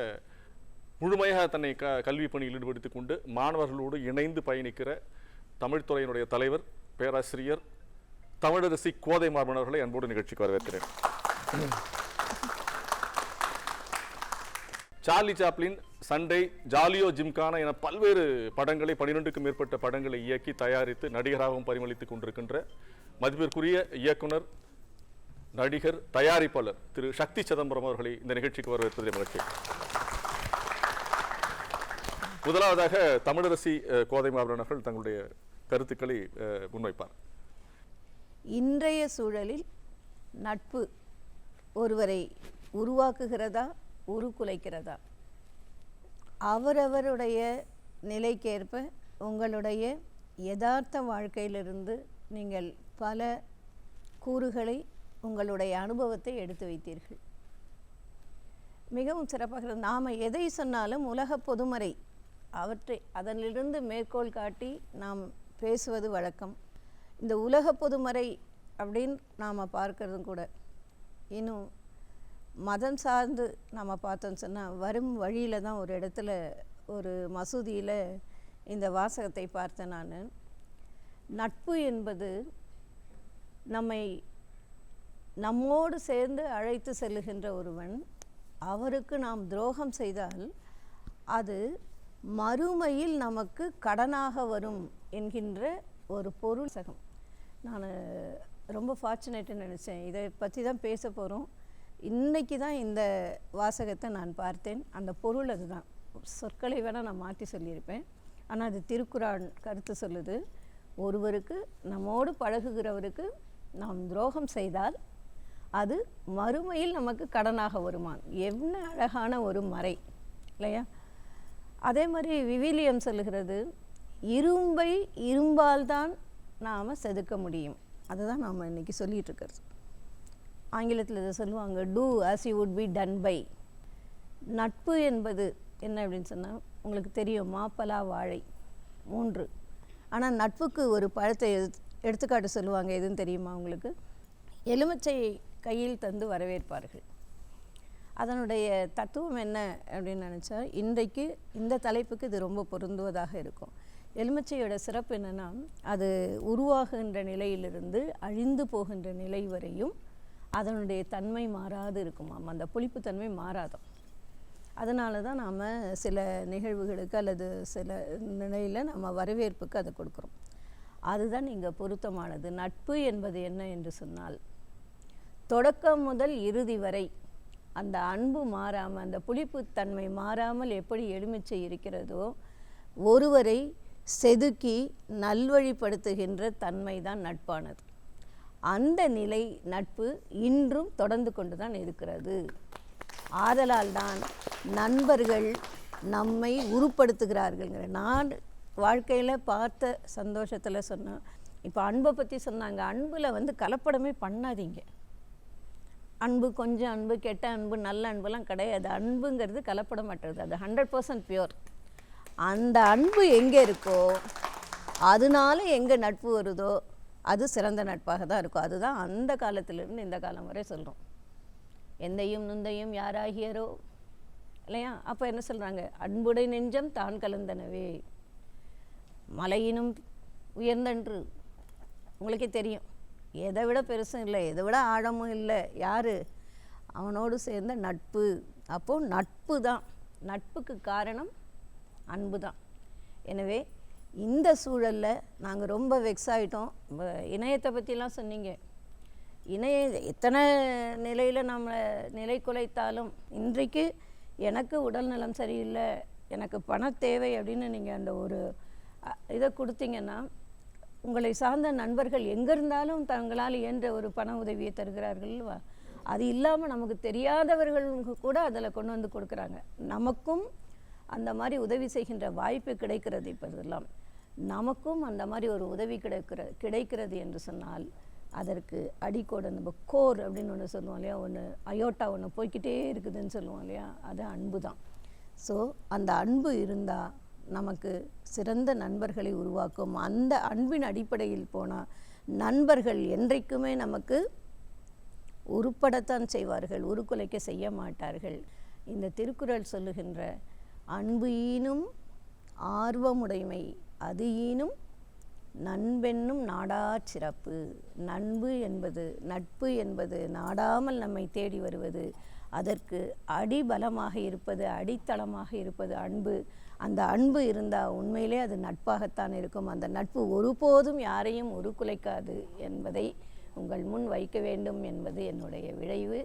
முழுமையாக தன்னை கல்வி பணியில் ஈடுபடுத்திக் கொண்டு மாணவர்களோடு இணைந்து பயணிக்கிற தமிழ்துறையினுடைய தலைவர் பேராசிரியர் தமிழரசி கோதை மார்பன் அவர்களை அன்போடு நிகழ்ச்சிக்கு வரவேற்கிறேன். சார்லி சாப்ளின், சண்டை, ஜாலியோ ஜிம்கானா என பல்வேறு படங்களை 12க்கும் மேற்பட்ட படங்களை இயக்கி தயாரித்து நடிகராகவும் பரிமளித்துக் கொண்டிருக்கின்ற மதிப்பிற்குரிய இயக்குனர், நடிகர், தயாரிப்பாளர் திரு சக்தி சிதம்பரம் அவர்களை இந்த நிகழ்ச்சிக்கு வரவேற்பதில் மகிழ்ச்சி. முதலாவதாக தமிழரசி கோதை மார்பன் அவர்கள் தங்களுடைய கருத்துக்களை முன்வைப்பார். இன்றைய சூழலில் நட்பு ஒருவரை உருவாக்குகிறதா உருக்குலைக்கிறதா? அவரவருடைய நிலைக்கேற்ப உங்களுடைய யதார்த்த வாழ்க்கையிலிருந்து நீங்கள் பல கூறுகளை உங்களுடைய அனுபவத்தை எடுத்து வைத்தீர்கள். மிகவும் சிறப்பாக நாம் எதை சொன்னாலும் உலக பொதுமறை அதனிலிருந்து மேற்கோள் காட்டி நாம் பேசுவது வழக்கம். இந்த உலக பொதுமறை அப்படின்னு நாம் பார்க்கறதும் கூட இன்னும் மதம் சார்ந்து நாம் பார்த்தோன்னு சொன்னால் வரும் வழியில் தான் ஒரு இடத்துல ஒரு மசூதியில் இந்த வாசகத்தை பார்த்தேன் நான். நட்பு என்பது நம்மோடு சேர்ந்து அழைத்து செல்லுகின்ற ஒருவன், அவருக்கு நாம் துரோகம் செய்தால் அது மறுமையில் நமக்கு கடனாக வரும் என்கின்ற ஒரு பொருள் சகம். நான் ரொம்ப ஃபார்ச்சுனேட்டுன்னு நினச்சேன். இதை பற்றி தான் பேச போகிறோம். இன்றைக்கி தான் இந்த வாசகத்தை நான் பார்த்தேன். அந்த பொருள் அதுதான். சொற்களை வேணால் நான் மாற்றி சொல்லியிருப்பேன், ஆனால் அது திருக்குறான் கருத்து சொல்லுது. ஒருவருக்கு நம்மோடு பழகுகிறவருக்கு நாம் துரோகம் செய்தால் அது மறுமையில் நமக்கு கடனாக வருமான். என்ன அழகான ஒரு மறை இல்லையா? அதே மாதிரி விவிலியம் சொல்லுகிறது, இரும்பை இரும்பால் தான் நாம் செதுக்க முடியும். அதுதான் நாம் இன்றைக்கி சொல்லிகிட்டு இருக்கிறது. ஆங்கிலத்தில் இதை சொல்லுவாங்க, do as you would be done by. நட்பு என்பது என்ன அப்படின்னு சொன்னால் உங்களுக்கு தெரியும், மாப்பலா வாழை 3. ஆனால் நட்புக்கு ஒரு பழத்தை எடுத்துக்காட்டு சொல்லுவாங்க. எதுன்னு தெரியுமா உங்களுக்கு? எலுமிச்சை கையில் தந்து வரவேற்பார்கள். அதனுடைய தத்துவம் என்ன அப்படின்னு நினச்சா இன்றைக்கு இந்த தலைப்புக்கு இது ரொம்ப பொருந்துவதாக இருக்கும். எலுமிச்சையோட சிறப்பு என்னென்னா, அது உருவாகின்ற நிலையிலிருந்து அழிந்து போகின்ற நிலை வரையும் அதனுடைய தன்மை மாறாது இருக்குமாம். அந்த புளிப்பு தன்மை மாறாதாம். அதனால தான் நாம் சில நிகழ்வுகளுக்கு அல்லது சில நிலையில் நம்ம வரவேற்புக்கு அதை கொடுக்குறோம். அதுதான் இங்கே பொருத்தமானது. நட்பு என்பது என்ன என்று சொன்னால், தொடக்கம் முதல் இறுதி வரை அந்த அன்பு மாறாமல், அந்த புளிப்புத்தன்மை மாறாமல் எப்படி எலுமிச்சை இருக்கிறதோ, ஒருவரை செதுக்கி நல்வழிப்படுத்துகின்ற தன்மை தான் நட்பானது. அந்த நிலை நட்பு இன்றும் தொடர்ந்து கொண்டு தான் இருக்கிறது. ஆதலால் தான் நண்பர்கள் நம்மை உருப்படுத்துகிறார்கள்ங்கிற. நான் வாழ்க்கையில் பார்த்த சந்தோஷத்தில் சொன்னேன். இப்போ அன்பை பற்றி சொன்னாங்க. அன்பில் கலப்படமே பண்ணாதீங்க. அன்பு கொஞ்சம் அன்பு, கெட்ட அன்பு, நல்ல அன்புலாம் கிடையாது. அன்புங்கிறது கலப்படமற்றது. அது 100% பியூர். அந்த அன்பு எங்கே இருக்கோ, அதனால எங்கே நட்பு வருதோ அது சிறந்த நட்பாக தான் இருக்கும். அதுதான் அந்த காலத்திலிருந்து இந்த காலம் வரை சொல்கிறோம். எந்தையும் நுந்தையும் யாராகியரோ, இல்லையா? அப்போ என்ன சொல்கிறாங்க? அன்புடை நெஞ்சம் தான் கலந்தனவே, மலையினும் உயர்ந்தன்று. உங்களுக்கே தெரியும், எதை விட பெருசும் இல்லை, எதை விட ஆழமும் இல்லை. யார்? அவனோடு சேர்ந்த நட்பு. அப்போது நட்பு தான். நட்புக்கு காரணம் அன்பு தான். எனவே இந்த சூழலில் நாங்கள் ரொம்ப வெக்ஸ் ஆகிட்டோம். இணையத்தை பற்றிலாம் சொன்னீங்க. எத்தனை நிலையில் நம்ம நிலை குலைத்தாலும், இன்றைக்கு எனக்கு உடல் நலம் சரியில்லை, எனக்கு பண தேவை அப்படின்னு நீங்கள் அந்த ஒரு இதை கொடுத்தீங்கன்னா, உங்களை சார்ந்த நண்பர்கள் எங்கே இருந்தாலும் தங்களால் இயன்ற ஒரு பண உதவியை தருகிறார்கள். அது இல்லாமல் நமக்கு தெரியாதவர்களுக்கு கூட அதில் கொண்டு வந்து கொடுக்குறாங்க. நமக்கும் அந்த மாதிரி உதவி செய்கின்ற வாய்ப்பு கிடைக்கிறது. இப்போதெல்லாம் நமக்கும் அந்த மாதிரி ஒரு உதவி கிடைக்கிறது என்று சொன்னால், அதற்கு அடிக்கோடு நம்ம கோர் அப்படின்னு ஒன்று சொல்லுவோம் இல்லையா, ஒன்று அயோட்டா ஒன்று போய்கிட்டே இருக்குதுன்னு சொல்லுவோம் இல்லையா, அது அன்பு தான். ஸோ அந்த அன்பு இருந்தால் நமக்கு சிறந்த நண்பர்களை உருவாக்கும். அந்த அன்பின் அடிப்படையில் போனால் நண்பர்கள் என்றைக்குமே நமக்கு உருப்படத்தான் செய்வார்கள், உருக்குலைக்க செய்ய மாட்டார்கள். இந்த திருக்குறள் சொல்லுகின்ற அன்பு ஈனும் ஆர்வமுடைமை அது ஈனும் நண்பென்னும் நாடா சிறப்பு. நட்பு என்பது நாடாமல் நம்மை தேடி வருவது. அதற்கு அடிபலமாக இருப்பது, அடித்தளமாக இருப்பது அன்பு. அந்த அன்பு இருந்தால் உண்மையிலே அது நட்பாகத்தான் இருக்கும். அந்த நட்பு ஒருபோதும் யாரையும் உருக்குலைக்காது என்பதை உங்கள் முன் வைக்க வேண்டும் என்பது என்னுடைய விழைவு.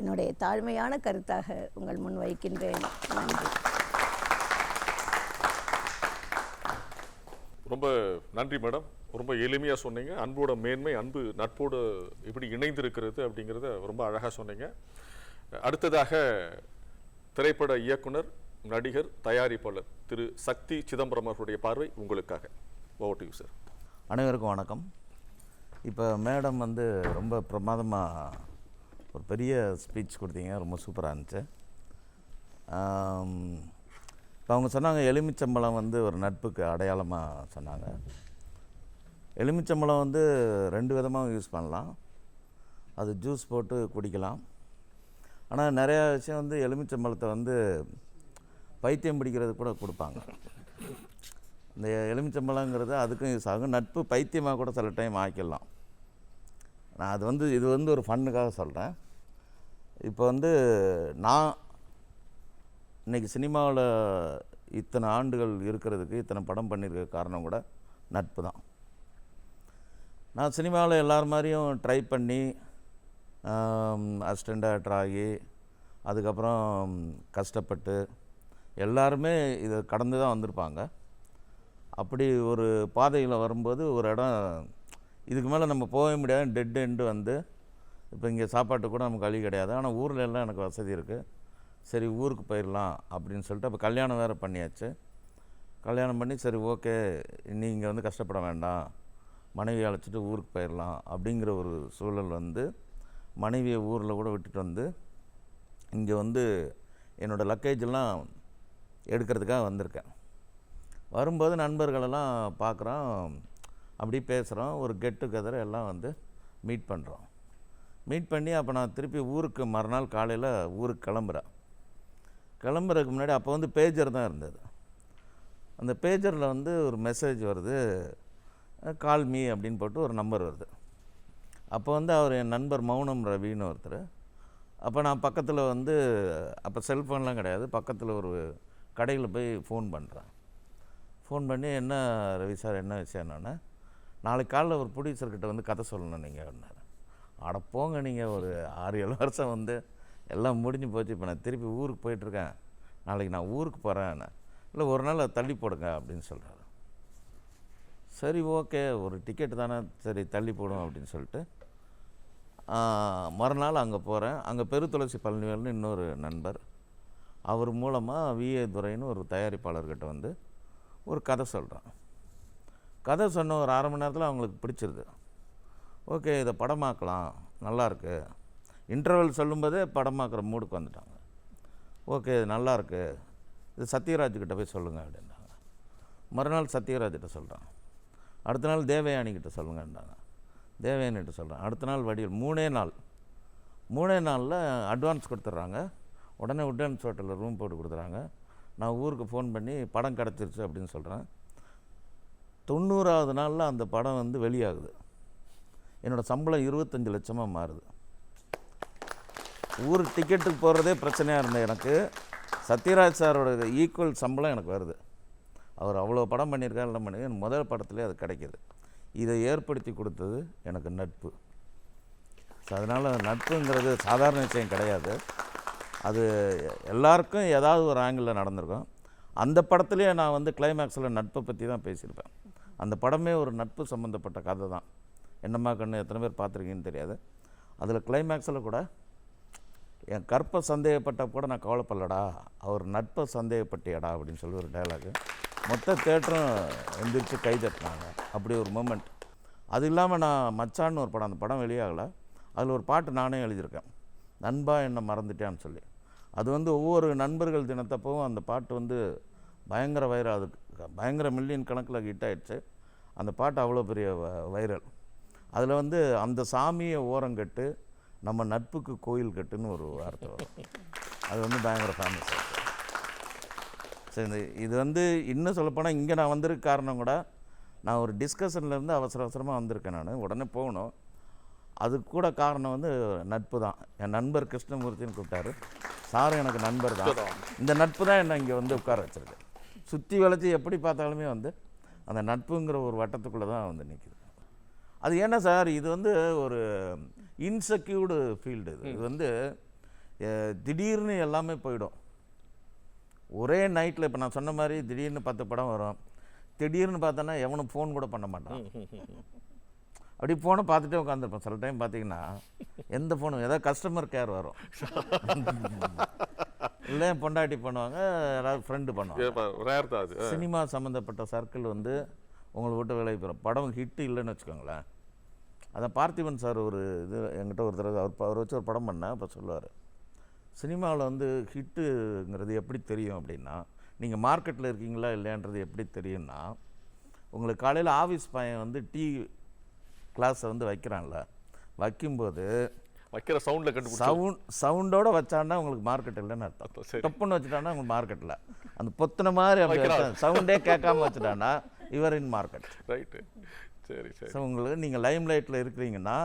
என்னுடைய தாழ்மையான கருத்தாக உங்கள் முன் வைக்கின்றேன். நன்றி. ரொம்ப நன்றி மேடம். ரொம்ப எளிமையாக சொன்னீங்க. அன்போட மேன்மை, அன்பு நட்போடு எப்படி இணைந்திருக்கிறது அப்படிங்கிறத ரொம்ப அழகாக சொன்னீங்க. அடுத்ததாக திரைப்பட இயக்குனர், நடிகர், தயாரிப்பாளர் திரு சக்தி சிதம்பரம் அவர்களுடைய பார்வை உங்களுக்காக. Over to you sir. அனைவருக்கும் வணக்கம். இப்போ மேடம் ரொம்ப பிரமாதமாக ஒரு பெரிய ஸ்பீச் கொடுத்தீங்க. ரொம்ப சூப்பராக இருந்துச்சு. இப்போ அவங்க சொன்னாங்க எலுமிச்சம்பழம் ஒரு நட்புக்கு அடையாளமாக சொன்னாங்க. எலுமிச்சம்பழம் 2 விதமாக யூஸ் பண்ணலாம். அது ஜூஸ் போட்டு குடிக்கலாம். ஆனால் நிறையா விஷயம் எலுமிச்சம்பழத்தை பைத்தியம் பிடிக்கிறது கூட கொடுப்பாங்க. இந்த எலுமிச்சம்பழங்கிறது அதுக்கும் யூஸ் ஆகும். நட்பு பைத்தியமாக கூட சில டைம் ஆக்கிடலாம். நான் இது ஒரு ஃபன்னுக்காக சொல்கிறேன். இப்போ நான் இன்றைக்கி சினிமாவில் இத்தனை ஆண்டுகள் இருக்கிறதுக்கு, இத்தனை படம் பண்ணியிருக்க காரணம் கூட நட்பு தான். நான் சினிமாவில் எல்லார் மாதிரியும் ட்ரை பண்ணி அசிஸ்டண்ட் டைரக்டர் ஆகி, அதுக்கப்புறம் கஷ்டப்பட்டு எல்லாருமே இதை கடந்து தான் வந்திருப்பாங்க. அப்படி ஒரு பாதையில் வரும்போது ஒரு இடம், இதுக்கு மேலே நம்ம போக முடியாது, டெட் எண்டு இப்போ இங்கே சாப்பாட்டு கூட நமக்கு வழி கிடையாது. ஆனால் ஊரில் எல்லாம் எனக்கு வசதி இருக்குது. சரி ஊருக்கு போயிடலாம் அப்படின்னு சொல்லிட்டு அப்போ கல்யாணம் வேறு பண்ணியாச்சு. கல்யாணம் பண்ணி சரி ஓகே நீ இங்கே கஷ்டப்பட வேண்டாம், மனைவியை அழைச்சிட்டு ஊருக்கு போயிடலாம் அப்படிங்கிற ஒரு சூழல் மனைவியை ஊரில் கூட விட்டுட்டு இங்கே என்னோடய லக்கேஜெல்லாம் எடுக்கிறதுக்காக வந்திருக்கேன். வரும்போது நண்பர்களெல்லாம் பார்க்குறோம், அப்படி பேசுகிறோம், ஒரு கெட் டுகெதர் எல்லாம் மீட் பண்ணுறோம். மீட் பண்ணி அப்போ நான் திருப்பி ஊருக்கு மறுநாள் காலையில் ஊருக்கு கிளம்புறதுக்கு முன்னாடி அப்போ பேஜர் தான் இருந்தது. அந்த பேஜரில் ஒரு மெசேஜ் வருது, கால் மீ அப்படின்னு போட்டு ஒரு நம்பர் வருது. அப்போ அவர் என் நண்பர் மௌனம் ரவின்னு ஒருத்தர், அப்போ நான் பக்கத்தில் வந்து அப்போ செல்ஃபோன்லாம் கிடையாது, பக்கத்தில் ஒரு கடையில் போய் ஃபோன் பண்ணுறேன். ஃபோன் பண்ணி, என்ன ரவி சார் என்ன விஷயம்னா, நாளைக்கு காலைல ஒரு ப்ரொடியூசர்கிட்ட வந்து கதை சொல்லணும் நீங்கள் அப்படின்னாரு. அட போங்க, நீங்கள் ஒரு 6-7 வருஷம் வந்து எல்லாம் முடிஞ்சு போச்சு, இப்போ நான் திருப்பி ஊருக்கு போயிட்டுருக்கேன், நாளைக்கு நான் ஊருக்கு போகிறேன், இல்லை ஒரு நாள் அதை தள்ளி போடுங்க அப்படின்னு சொல்கிறாரு. சரி ஓகே, ஒரு டிக்கெட்டு தானே, சரி தள்ளி போடும் அப்படின்னு சொல்லிட்டு மறுநாள் அங்கே போகிறேன். அங்கே பெருத்துளசி பழனிவேல்னு இன்னொரு நண்பர், அவர் மூலமாக விஏ துரைன்னு ஒரு தயாரிப்பாளர்கிட்ட வந்து ஒரு கதை சொல்கிறேன். கதை சொன்ன ஒரு 1/2 மணி நேரத்தில் அவங்களுக்கு பிடிச்சிருது. ஓகே, இதை படமாக்கலாம், நல்லாயிருக்கு. இன்டர்வல் சொல்லும்போதே படமாக்குற மூடுக்கு வந்துட்டாங்க. ஓகே, இது நல்லாயிருக்கு, இது சத்யராஜ்கிட்ட போய் சொல்லுங்கள் அப்படின்றாங்க. மறுநாள் சத்யராஜ்கிட்ட சொல்கிறேன். அடுத்த நாள் தேவயானிக்கிட்ட சொல்லுங்கன்றாங்க. தேவயானிகிட்ட சொல்கிறேன். அடுத்த நாள் வடிவேல். 3 நாளில் அட்வான்ஸ் கொடுத்துட்றாங்க. உடனே உட்லண்ட்ஸ் ஹோட்டலில் ரூம் போட்டு கொடுத்துறாங்க. நான் ஊருக்கு ஃபோன் பண்ணி படம் கிடச்சிருச்சு அப்படின்னு சொல்கிறேன். 90வது நாளில் அந்த படம் வந்து வெளியாகுது. என்னோடய சம்பளம் 25 லட்சமாக மாறுது. ஊர் டிக்கெட்டுக்கு போகிறதே பிரச்சனையாக இருந்தேன் எனக்கு, சத்யராஜ் சாரோட ஈக்குவல் சம்பளம் எனக்கு வருது. அவர் அவ்வளோ படம் பண்ணியிருக்காரு, எல்லாம் பண்ணியிருக்காரு, முதல் படத்துலேயே அது கிடைக்கிது. இதை ஏற்படுத்தி கொடுத்தது எனக்கு நட்பு. ஸோ அதனால் நட்புங்கிறது சாதாரண விஷயம் கிடையாது. அது எல்லாருக்கும் ஏதாவது ஒரு ஆங்கிளில் நடந்திருக்கும். அந்த படத்துலேயே நான் வந்து கிளைமேக்ஸில் நட்பை பற்றி தான் பேசியிருப்பேன். அந்த படமே ஒரு நட்பு சம்மந்தப்பட்ட கதை தான். என்னம்மா கண்ணு எத்தனை பேர் பார்த்துருக்கீங்கன்னு தெரியாது. அதில் கிளைமேக்ஸில் கூட என் கற்பை சந்தேகப்பட்ட கூட நான் கவலைப்படலடா, அவர் நட்பை சந்தேகப்பட்டியடா அப்படின்னு சொல்லி ஒரு டைலாகு. மொத்த தேட்டரும் எந்திரிச்சு கை தட்டினாங்க. அப்படி ஒரு மூமெண்ட். அது இல்லாமல் நான் மச்சான்னு ஒரு படம், அந்த படம் வெளியாகலை, அதில் ஒரு பாட்டு நானே எழுதியிருக்கேன், நண்பா என்ன மறந்துட்டேன்னு சொல்லி. அது வந்து ஒவ்வொரு நண்பர்கள் தினத்தப்பவும் அந்த பாட்டு வந்து பயங்கர வைரல், அது பயங்கர மில்லியன் கணக்கில் ஹிட் ஆகிடுச்சு. அந்த பாட்டு அவ்வளோ பெரிய வைரல். அதில் வந்து அந்த சாமியை ஓரங்கட்டு நம்ம நட்புக்கு கோயில் கட்டுன்னு ஒரு வார்த்தை வரும். அது வந்து பயங்கர ஃபேமஸ் ஆகிடுச்சு. சரி, இது வந்து இன்னும் சொல்லப்போனால் இங்கே நான் வந்திருக்க காரணம் கூட, நான் ஒரு டிஸ்கஷன்லேருந்து அவசரமாக வந்திருக்கேன். நான் உடனே போகணும். அதுக்கு கூட காரணம் வந்து நட்பு தான். என் நண்பர் கிருஷ்ணமூர்த்தின்னு கூப்பிட்டாரு. சாரும் எனக்கு நண்பர் தான். இந்த நட்பு தான் என்னை இங்கே வந்து உட்கார வச்சிருக்கு. சுற்றி வளைச்சி எப்படி பார்த்தாலுமே வந்து அந்த நட்புங்கிற ஒரு வட்டத்துக்குள்ளே தான் வந்து நிற்கிது. அது ஏன்னா சார், இது வந்து ஒரு இன்செக்யூர்டு ஃபீல்டு. இது வந்து திடீர்னு எல்லாமே போயிடும். ஒரே நைட்டில் இப்போ நான் சொன்ன மாதிரி திடீர்னு 10 படம் வரும். திடீர்னு பார்த்தோன்னா எவனும் ஃபோன் கூட பண்ண மாட்டான். அப்படி ஃபோனை பார்த்துட்டே உட்காந்துருப்பேன். சில டைம் பார்த்தீங்கன்னா எந்த ஃபோனும் ஏதாவது கஸ்டமர் கேர் வரும், இல்லை பொண்டாட்டி பண்ணுவாங்க, யாராவது ஃப்ரெண்டு பண்ணுவாங்க. சினிமா சம்மந்தப்பட்ட சர்க்கிள் வந்து உங்களை விட்டு விலகி போகிறோம். படம் ஹிட்டு இல்லைன்னு வச்சுக்கோங்களேன். அதான் பார்த்திபன் சார் ஒரு இது என்கிட்ட ஒரு தடவை அவர் வச்சு ஒரு படம் பண்ணேன். அப்போ சொல்லுவார், சினிமாவில் வந்து ஹிட்டுங்கிறது எப்படி தெரியும் அப்படின்னா, நீங்கள் மார்க்கெட்டில் இருக்கீங்களா இல்லையான்றது எப்படி தெரியும்னா, உங்களுக்கு காலையில் ஆஃபீஸ் பையன் வந்து டீ கிளாஸை வந்து வைக்கிறான்ல, வைக்கும்போது வைக்கிற சவுண்டில் சவுண்டோடு வச்சான்னா உங்களுக்கு மார்க்கெட் இல்லைன்னு அர்த்தம். டப்புன்னு வச்சுட்டான்னா உங்களுக்கு மார்க்கெட்டில் அந்த பொத்துன மாதிரி அப்படி சவுண்டே கேட்காம வச்சுட்டான்னா யுவர் இன் மார்க்கெட். ரைட்டு, சரி சரி. ஸோ உங்களுக்கு நீங்கள் லைம் லைட்டில் இருக்கிறீங்கன்னா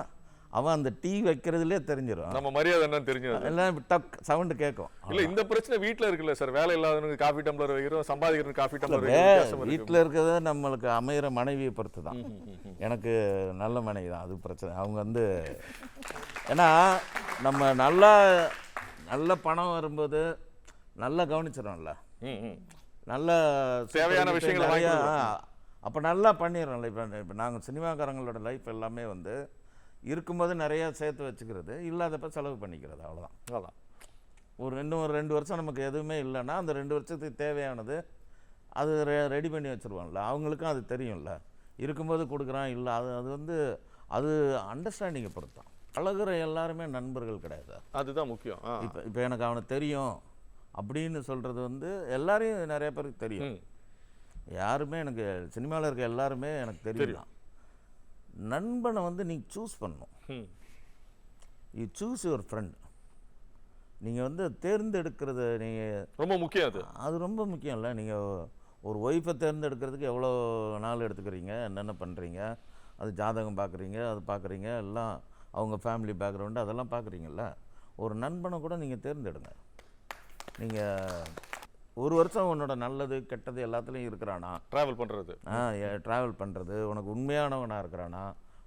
அவன் அந்த டீ வைக்கிறதுலே தெரிஞ்சிடும் நம்ம மரியாதை என்னன்னு தெரிஞ்சிடும். எல்லாம் டக் சவுண்டு கேட்கும். இல்லை, இந்த பிரச்சனை வீட்டில் இருக்குல்ல சார், வேலை இல்லாதவனுக்கு காஃபி டம்ளர் வைக்கிறோம், சம்பாதிக்கிறதுக்கு காஃபி டம்ளர். வீட்டில் இருக்கிறது நம்மளுக்கு அமைகிற மனைவியை பொறுத்து தான். எனக்கு நல்ல மனைவி தான், அது பிரச்சனை. அவங்க வந்து ஏன்னா நம்ம நல்ல பணம் வரும்போது நல்லா கவனிச்சிடறோம்ல, நல்ல தேவையான விஷயங்கள் அப்போ நல்லா பண்ணிடுறோம்ல. இப்போ நாங்கள் சினிமாக்காரங்களோட லைஃப் எல்லாமே வந்து இருக்கும்போது நிறையா சேர்த்து வச்சுக்கிறது, இல்லாதப்ப செலவு பண்ணிக்கிறது, அவ்வளோதான். அவ்வளோதான். இன்னும் ஒரு 2 வருஷம் நமக்கு எதுவுமே இல்லைன்னா அந்த 2 வருஷத்துக்கு தேவையானது அது ரெடி பண்ணி வச்சுருவாங்கல்ல. அவங்களுக்கும் அது தெரியும்ல, இருக்கும்போது கொடுக்குறான் இல்லை. அது வந்து அது அண்டர்ஸ்டாண்டிங்கை பொறுத்தான். பழகுற எல்லாருமே நண்பர்கள் கிடையாது. அதுதான் முக்கியம். இப்போ எனக்கு அவனை தெரியும் அப்படின்னு சொல்கிறது வந்து எல்லாரையும் நிறைய பேருக்கு தெரியும். யாருமே எனக்கு சினிமாவில் இருக்க எல்லாருமே எனக்கு தெரியும். நண்பனை வந்து நீங்கள் சூஸ் பண்ணணும். You choose your friend. நீங்கள் வந்து தேர்ந்தெடுக்கிறது நீங்கள் ரொம்ப முக்கியம். அது ரொம்ப முக்கியம் இல்லை. நீங்கள் ஒரு ஒய்ஃபை தேர்ந்தெடுக்கிறதுக்கு எவ்வளோ நாள் எடுத்துக்கிறீங்க, என்னென்ன பண்ணுறீங்க, அது ஜாதகம் பார்க்குறீங்க, அது பார்க்குறீங்க, எல்லாம் அவங்க ஃபேமிலி பேக்ரவுண்டு அதெல்லாம் பார்க்குறீங்கல்ல. ஒரு நண்பனை கூட நீங்கள் தேர்ந்தெடுங்க. நீங்கள் ஒரு வருஷம் உன்னோட நல்லது கெட்டது எல்லாத்துலேயும் இருக்கிறானா, ட்ராவல் பண்ணுறது, ட்ராவல் பண்ணுறது, உனக்கு உண்மையானவனாக இருக்கிறானா,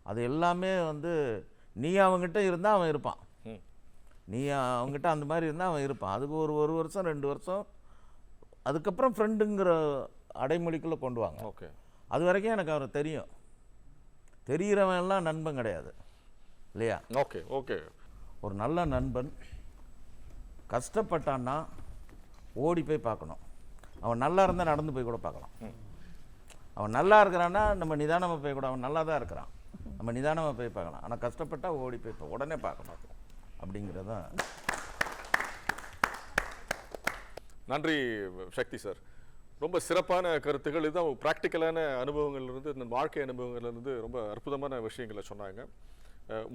அது எல்லாமே வந்து நீ அவங்ககிட்ட இருந்தால் அவன் இருப்பான். நீ அவங்ககிட்ட அந்த மாதிரி இருந்தால் அவன் இருப்பான். அதுக்கு ஒரு வருஷம் 2 வருஷம் அதுக்கப்புறம் ஃப்ரெண்டுங்கிற அடைமொழிக்குள்ளே கொண்டு வாங்க. ஓகே, அது வரைக்கும் எனக்கு அவரை தெரியும். தெரிகிறவன் எல்லாம் நண்பன் கிடையாது இல்லையா? Okay okay. ஒரு நல்ல நண்பன் கஷ்டப்பட்டான்னா ஓடி போய் பார்க்கணும். அவன் நல்லா இருந்தால் நடந்து போய் கூட பார்க்கலாம். அவன் நல்லா இருக்கிறான்னா நம்ம நிதானமாக போய் கூட, அவன் நல்லா தான் இருக்கிறான், நம்ம நிதானமாக போய் பார்க்கலாம். ஆனால் கஷ்டப்பட்டால் ஓடி போய் உடனே பார்க்கணும் அப்படிங்கிறதான். நன்றி சக்தி சார், ரொம்ப சிறப்பான கருத்துக்கள். இதுதான் ப்ராக்டிக்கலான அனுபவங்கள்லேருந்து, வாழ்க்கை அனுபவங்கள்லேருந்து ரொம்ப அற்புதமான விஷயங்களை சொன்னாங்க.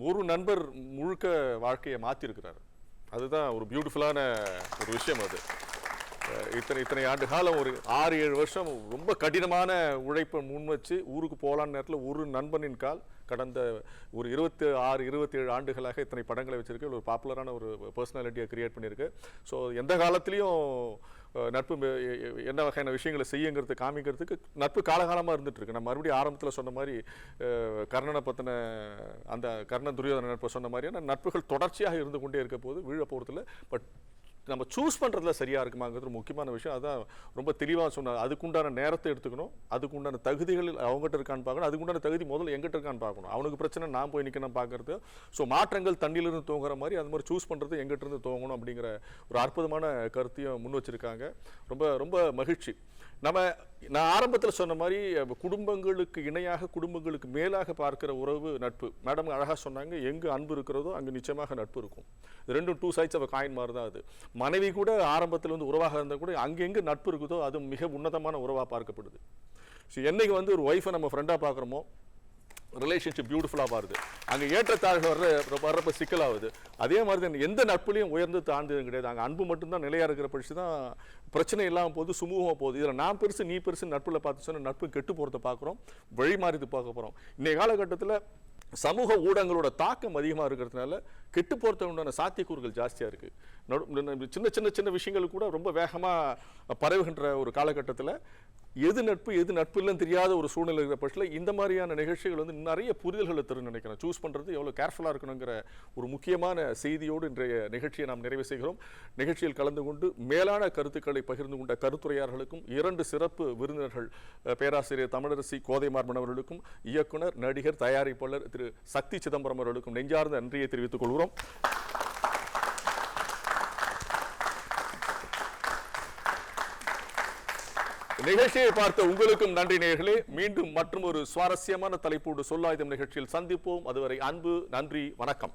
ஒரு நண்பர் முழுக்க வாழ்க்கையை மாற்றிருக்கிறார். அதுதான் ஒரு பியூட்டிஃபுல்லான ஒரு விஷயம். அது இத்தனை ஆண்டு காலம், ஒரு 6-7 வருஷம் ரொம்ப கடினமான உழைப்பை முன் வச்சு ஊருக்கு போகலான்னு நேரத்தில் ஒரு நண்பனின் கால் கடந்த ஒரு 26-27 ஆண்டுகளாக இத்தனை படங்களை வச்சுருக்கு. ஒரு பாப்புலரான ஒரு பர்சனாலிட்டியை கிரியேட் பண்ணியிருக்கு. ஸோ எந்த காலத்துலேயும் நட்பு என்ன வகையான விஷயங்களை செய்யுங்கிறது காமிக்கிறதுக்கு நட்பு காலகாலமாக இருந்துகிட்ருக்கு. நான் மறுபடியும் ஆரம்பத்தில் சொன்ன மாதிரி கர்ணனை பற்றின அந்த கர்ணன் துரியோதன நட்பை சொன்ன மாதிரியான நட்புகள் தொடர்ச்சியாக இருந்து கொண்டே இருக்க போது வீழ போகிறதில்ல. பட் நம்ம சூஸ் பண்ணுறதுல சரியாக இருக்குமாங்கிறது முக்கியமான விஷயம். அதான் ரொம்ப தெளிவாக சொன்னார். அதுக்குண்டான நேரத்தை எடுத்துக்கணும், அதுக்குண்டான தகுதிகள் அவங்ககிட்ட இருக்கான்னு பார்க்கணும், அதுக்குண்டான தகுதி முதல்ல எங்கிட்ட இருக்கான்னு பார்க்கணும். அவனுக்கு பிரச்சனை நான் போய் நிற்கணும் பார்க்கறது. ஸோ மாற்றங்கள் தண்ணியிலிருந்து தோங்குற மாதிரி அது மாதிரி சூஸ் பண்ணுறது எங்கிட்ட இருந்து தோங்கணும் அப்படிங்கிற ஒரு அற்புதமான கருத்தையும் முன் வச்சிருக்காங்க. ரொம்ப ரொம்ப மகிழ்ச்சி. நான் ஆரம்பத்தில் சொன்ன மாதிரி குடும்பங்களுக்கு இணையாக குடும்பங்களுக்கு மேலாக பார்க்கிற உறவு நட்பு. மேடம் அழகாக சொன்னாங்க, எங்கே அன்பு இருக்கிறதோ அங்கே நிச்சயமாக நட்பு இருக்கும். இது ரெண்டும் 2 sides ஆஃப் a காயின் மாதிரி தான். அது மனைவி கூட ஆரம்பத்தில் வந்து உறவாக இருந்தால் கூட அங்கெங்கே நட்பு இருக்குதோ அது மிக உன்னதமான உறவாக பார்க்கப்படுது. ஸோ என்னைக்கு வந்து ஒரு ஒய்ஃபை நம்ம ஃப்ரெண்டாக பார்க்குறோமோ ரிலேஷன்ஷிப் பியூட்டிஃபுல்லாக வருது. அங்கே ஏற்றத்தாழ்வு வர்றப்ப சிக்கலாகுது. அதே மாதிரி தான் எந்த நட்புலையும் உயர்ந்து தாழ்ந்தது கிடையாது. அங்கே அன்பு மட்டும்தான் நிலையாக இருக்கிற பட்சி தான் பிரச்சனை இல்லாமல் போகுது, சுமூகமாக போகுது. இதில் நான் பெருசு நீ பெருசு நட்பில் பார்த்து சொன்னால் நட்பு கெட்டு போகிறத பார்க்குறோம், வழி மாறிது பார்க்க போகிறோம். இன்றைய காலகட்டத்தில் சமூக ஊடகங்களோட தாக்கம் அதிகமாக இருக்கிறதுனால கெட்டு போகிறதுக்கு உண்டான சாத்தியக்கூறுகள் ஜாஸ்தியாக இருக்குது. சின்ன சின்ன சின்ன விஷயங்கள் கூட ரொம்ப வேகமாக பரவுகின்ற ஒரு காலகட்டத்தில் எது நட்பு எது நட்பு இல்லைன்னு தெரியாத ஒரு சூழ்நிலை இருக்கிற பட்சத்தில் இந்த மாதிரியான நிகழ்ச்சிகள் வந்து நிறைய புரிதல்களை தரும்னு நினைக்கிறேன். சூஸ் பண்ணுறது எவ்வளோ கேர்ஃபுல்லாக இருக்கணுங்கிற ஒரு முக்கியமான செய்தியோடு இன்றைய நிகழ்ச்சியை நாம் நிறைவு செய்கிறோம். நிகழ்ச்சியில் கலந்து கொண்டு மேலான கருத்துக்களை பகிர்ந்து கொண்ட கருத்துரையாளர்களுக்கும் 2 சிறப்பு விருந்தினர்கள் பேராசிரியர் தமிழரசி கோதைமார்பன் அவர்களுக்கும் இயக்குனர் நடிகர் தயாரிப்பாளர் திரு சக்தி சிதம்பரம் அவர்களுக்கும் நெஞ்சார்ந்த நன்றியை தெரிவித்துக் கொள்கிறோம். நிகழ்ச்சியை பார்த்த உங்களுக்கும் நன்றி நேயர்களே. மீண்டும் மற்றும் ஒரு சுவாரஸ்யமான தலைப்போடு சொல்லாயுதம் நிகழ்ச்சியில் சந்திப்போம். அதுவரை அன்பு, நன்றி, வணக்கம்.